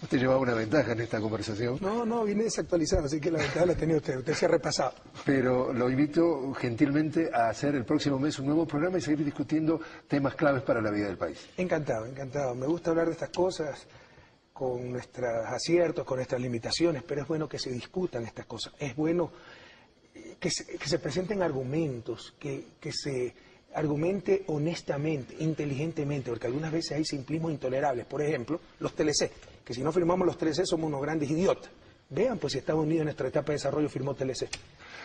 Usted llevaba una ventaja en esta conversación. No, vine desactualizado, así que la ventaja la tenía usted se ha repasado. Pero lo invito gentilmente a hacer el próximo mes un nuevo programa y seguir discutiendo temas claves para la vida del país. Encantado. Me gusta hablar de estas cosas con nuestros aciertos, con nuestras limitaciones, pero es bueno que se discutan estas cosas. Es bueno que se presenten argumentos, que se argumente honestamente, inteligentemente, porque algunas veces hay simplismos intolerables. Por ejemplo, los TLC, que si no firmamos los TLC somos unos grandes idiotas. Vean, pues si Estados Unidos en nuestra etapa de desarrollo firmó TLC.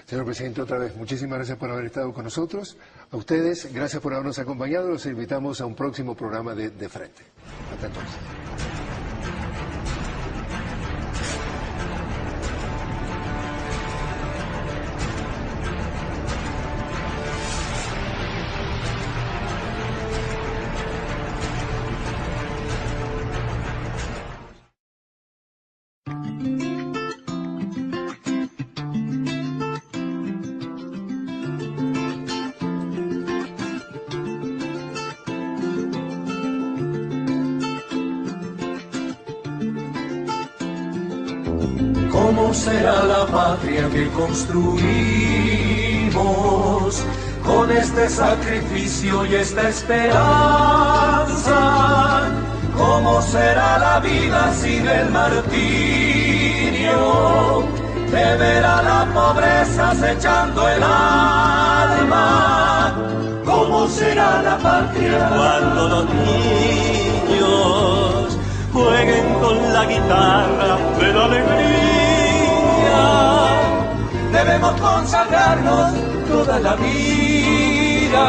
Señor presidente, otra vez, muchísimas gracias por haber estado con nosotros. A ustedes, gracias por habernos acompañado. Los invitamos a un próximo programa de Frente. Hasta entonces. ¿Cómo será la patria que construimos con este sacrificio y esta esperanza? ¿Cómo será la vida sin el martirio de ver a la pobreza acechando el alma? ¿Cómo será la patria cuando los niños jueguen con la guitarra de la alegría? Debemos consagrarnos toda la vida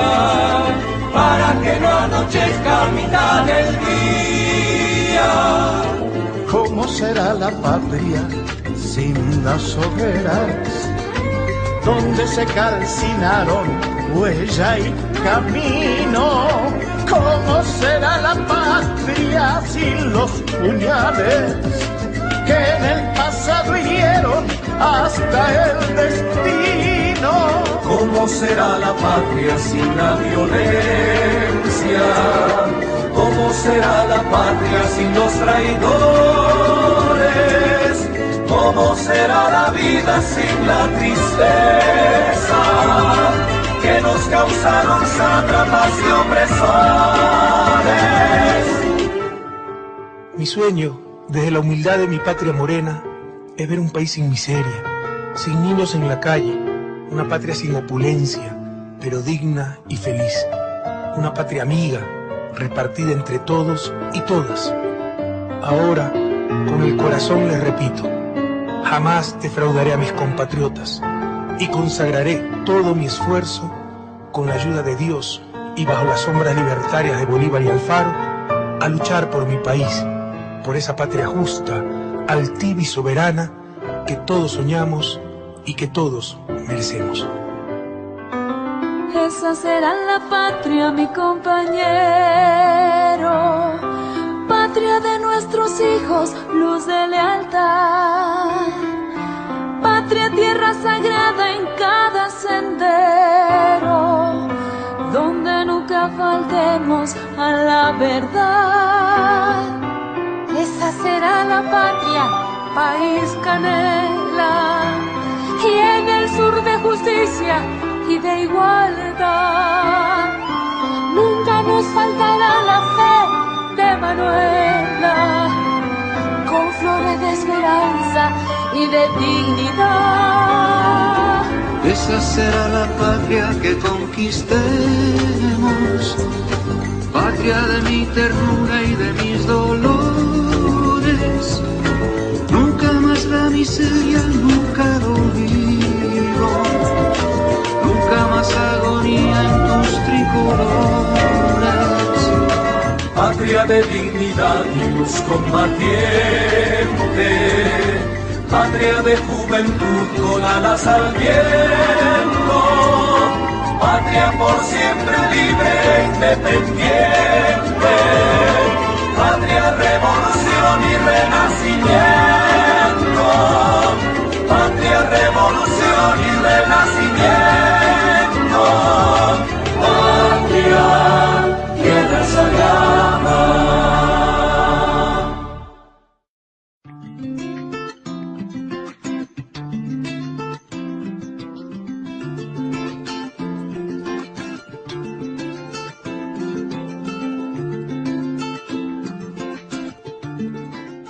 para que no anochezca a mitad del día. ¿Cómo será la patria sin las hogueras donde se calcinaron huella y camino? ¿Cómo será la patria sin los puñales que en el pasado hirieron hasta el destino? ¿Cómo será la patria sin la violencia? ¿Cómo será la patria sin los traidores? ¿Cómo será la vida sin la tristeza que nos causaron sátrapas y opresores? Mi sueño, desde la humildad de mi patria morena, es ver un país sin miseria, sin niños en la calle, una patria sin opulencia, pero digna y feliz, una patria amiga, repartida entre todos y todas. Ahora, con el corazón les repito, jamás defraudaré a mis compatriotas y consagraré todo mi esfuerzo con la ayuda de Dios y bajo las sombras libertarias de Bolívar y Alfaro a luchar por mi país, por esa patria justa, altiva y soberana que todos soñamos y que todos merecemos. Esa será la patria, mi compañero, patria de nuestros hijos, luz de lealtad, patria, tierra sagrada en cada sendero, donde nunca faltemos a la verdad. Esa será la patria, país canela, y en el sur de justicia y de igualdad. Nunca nos faltará la fe de Manuela, con flores de esperanza y de dignidad. Esa será la patria que conquistemos, patria de mi ternura y de mis dolores. Nunca más la miseria, nunca el olvido, nunca más agonía en tus tricolores. Patria de dignidad y luz combatiente, patria de juventud con alas al viento, patria por siempre libre e independiente, patria revolucionaria.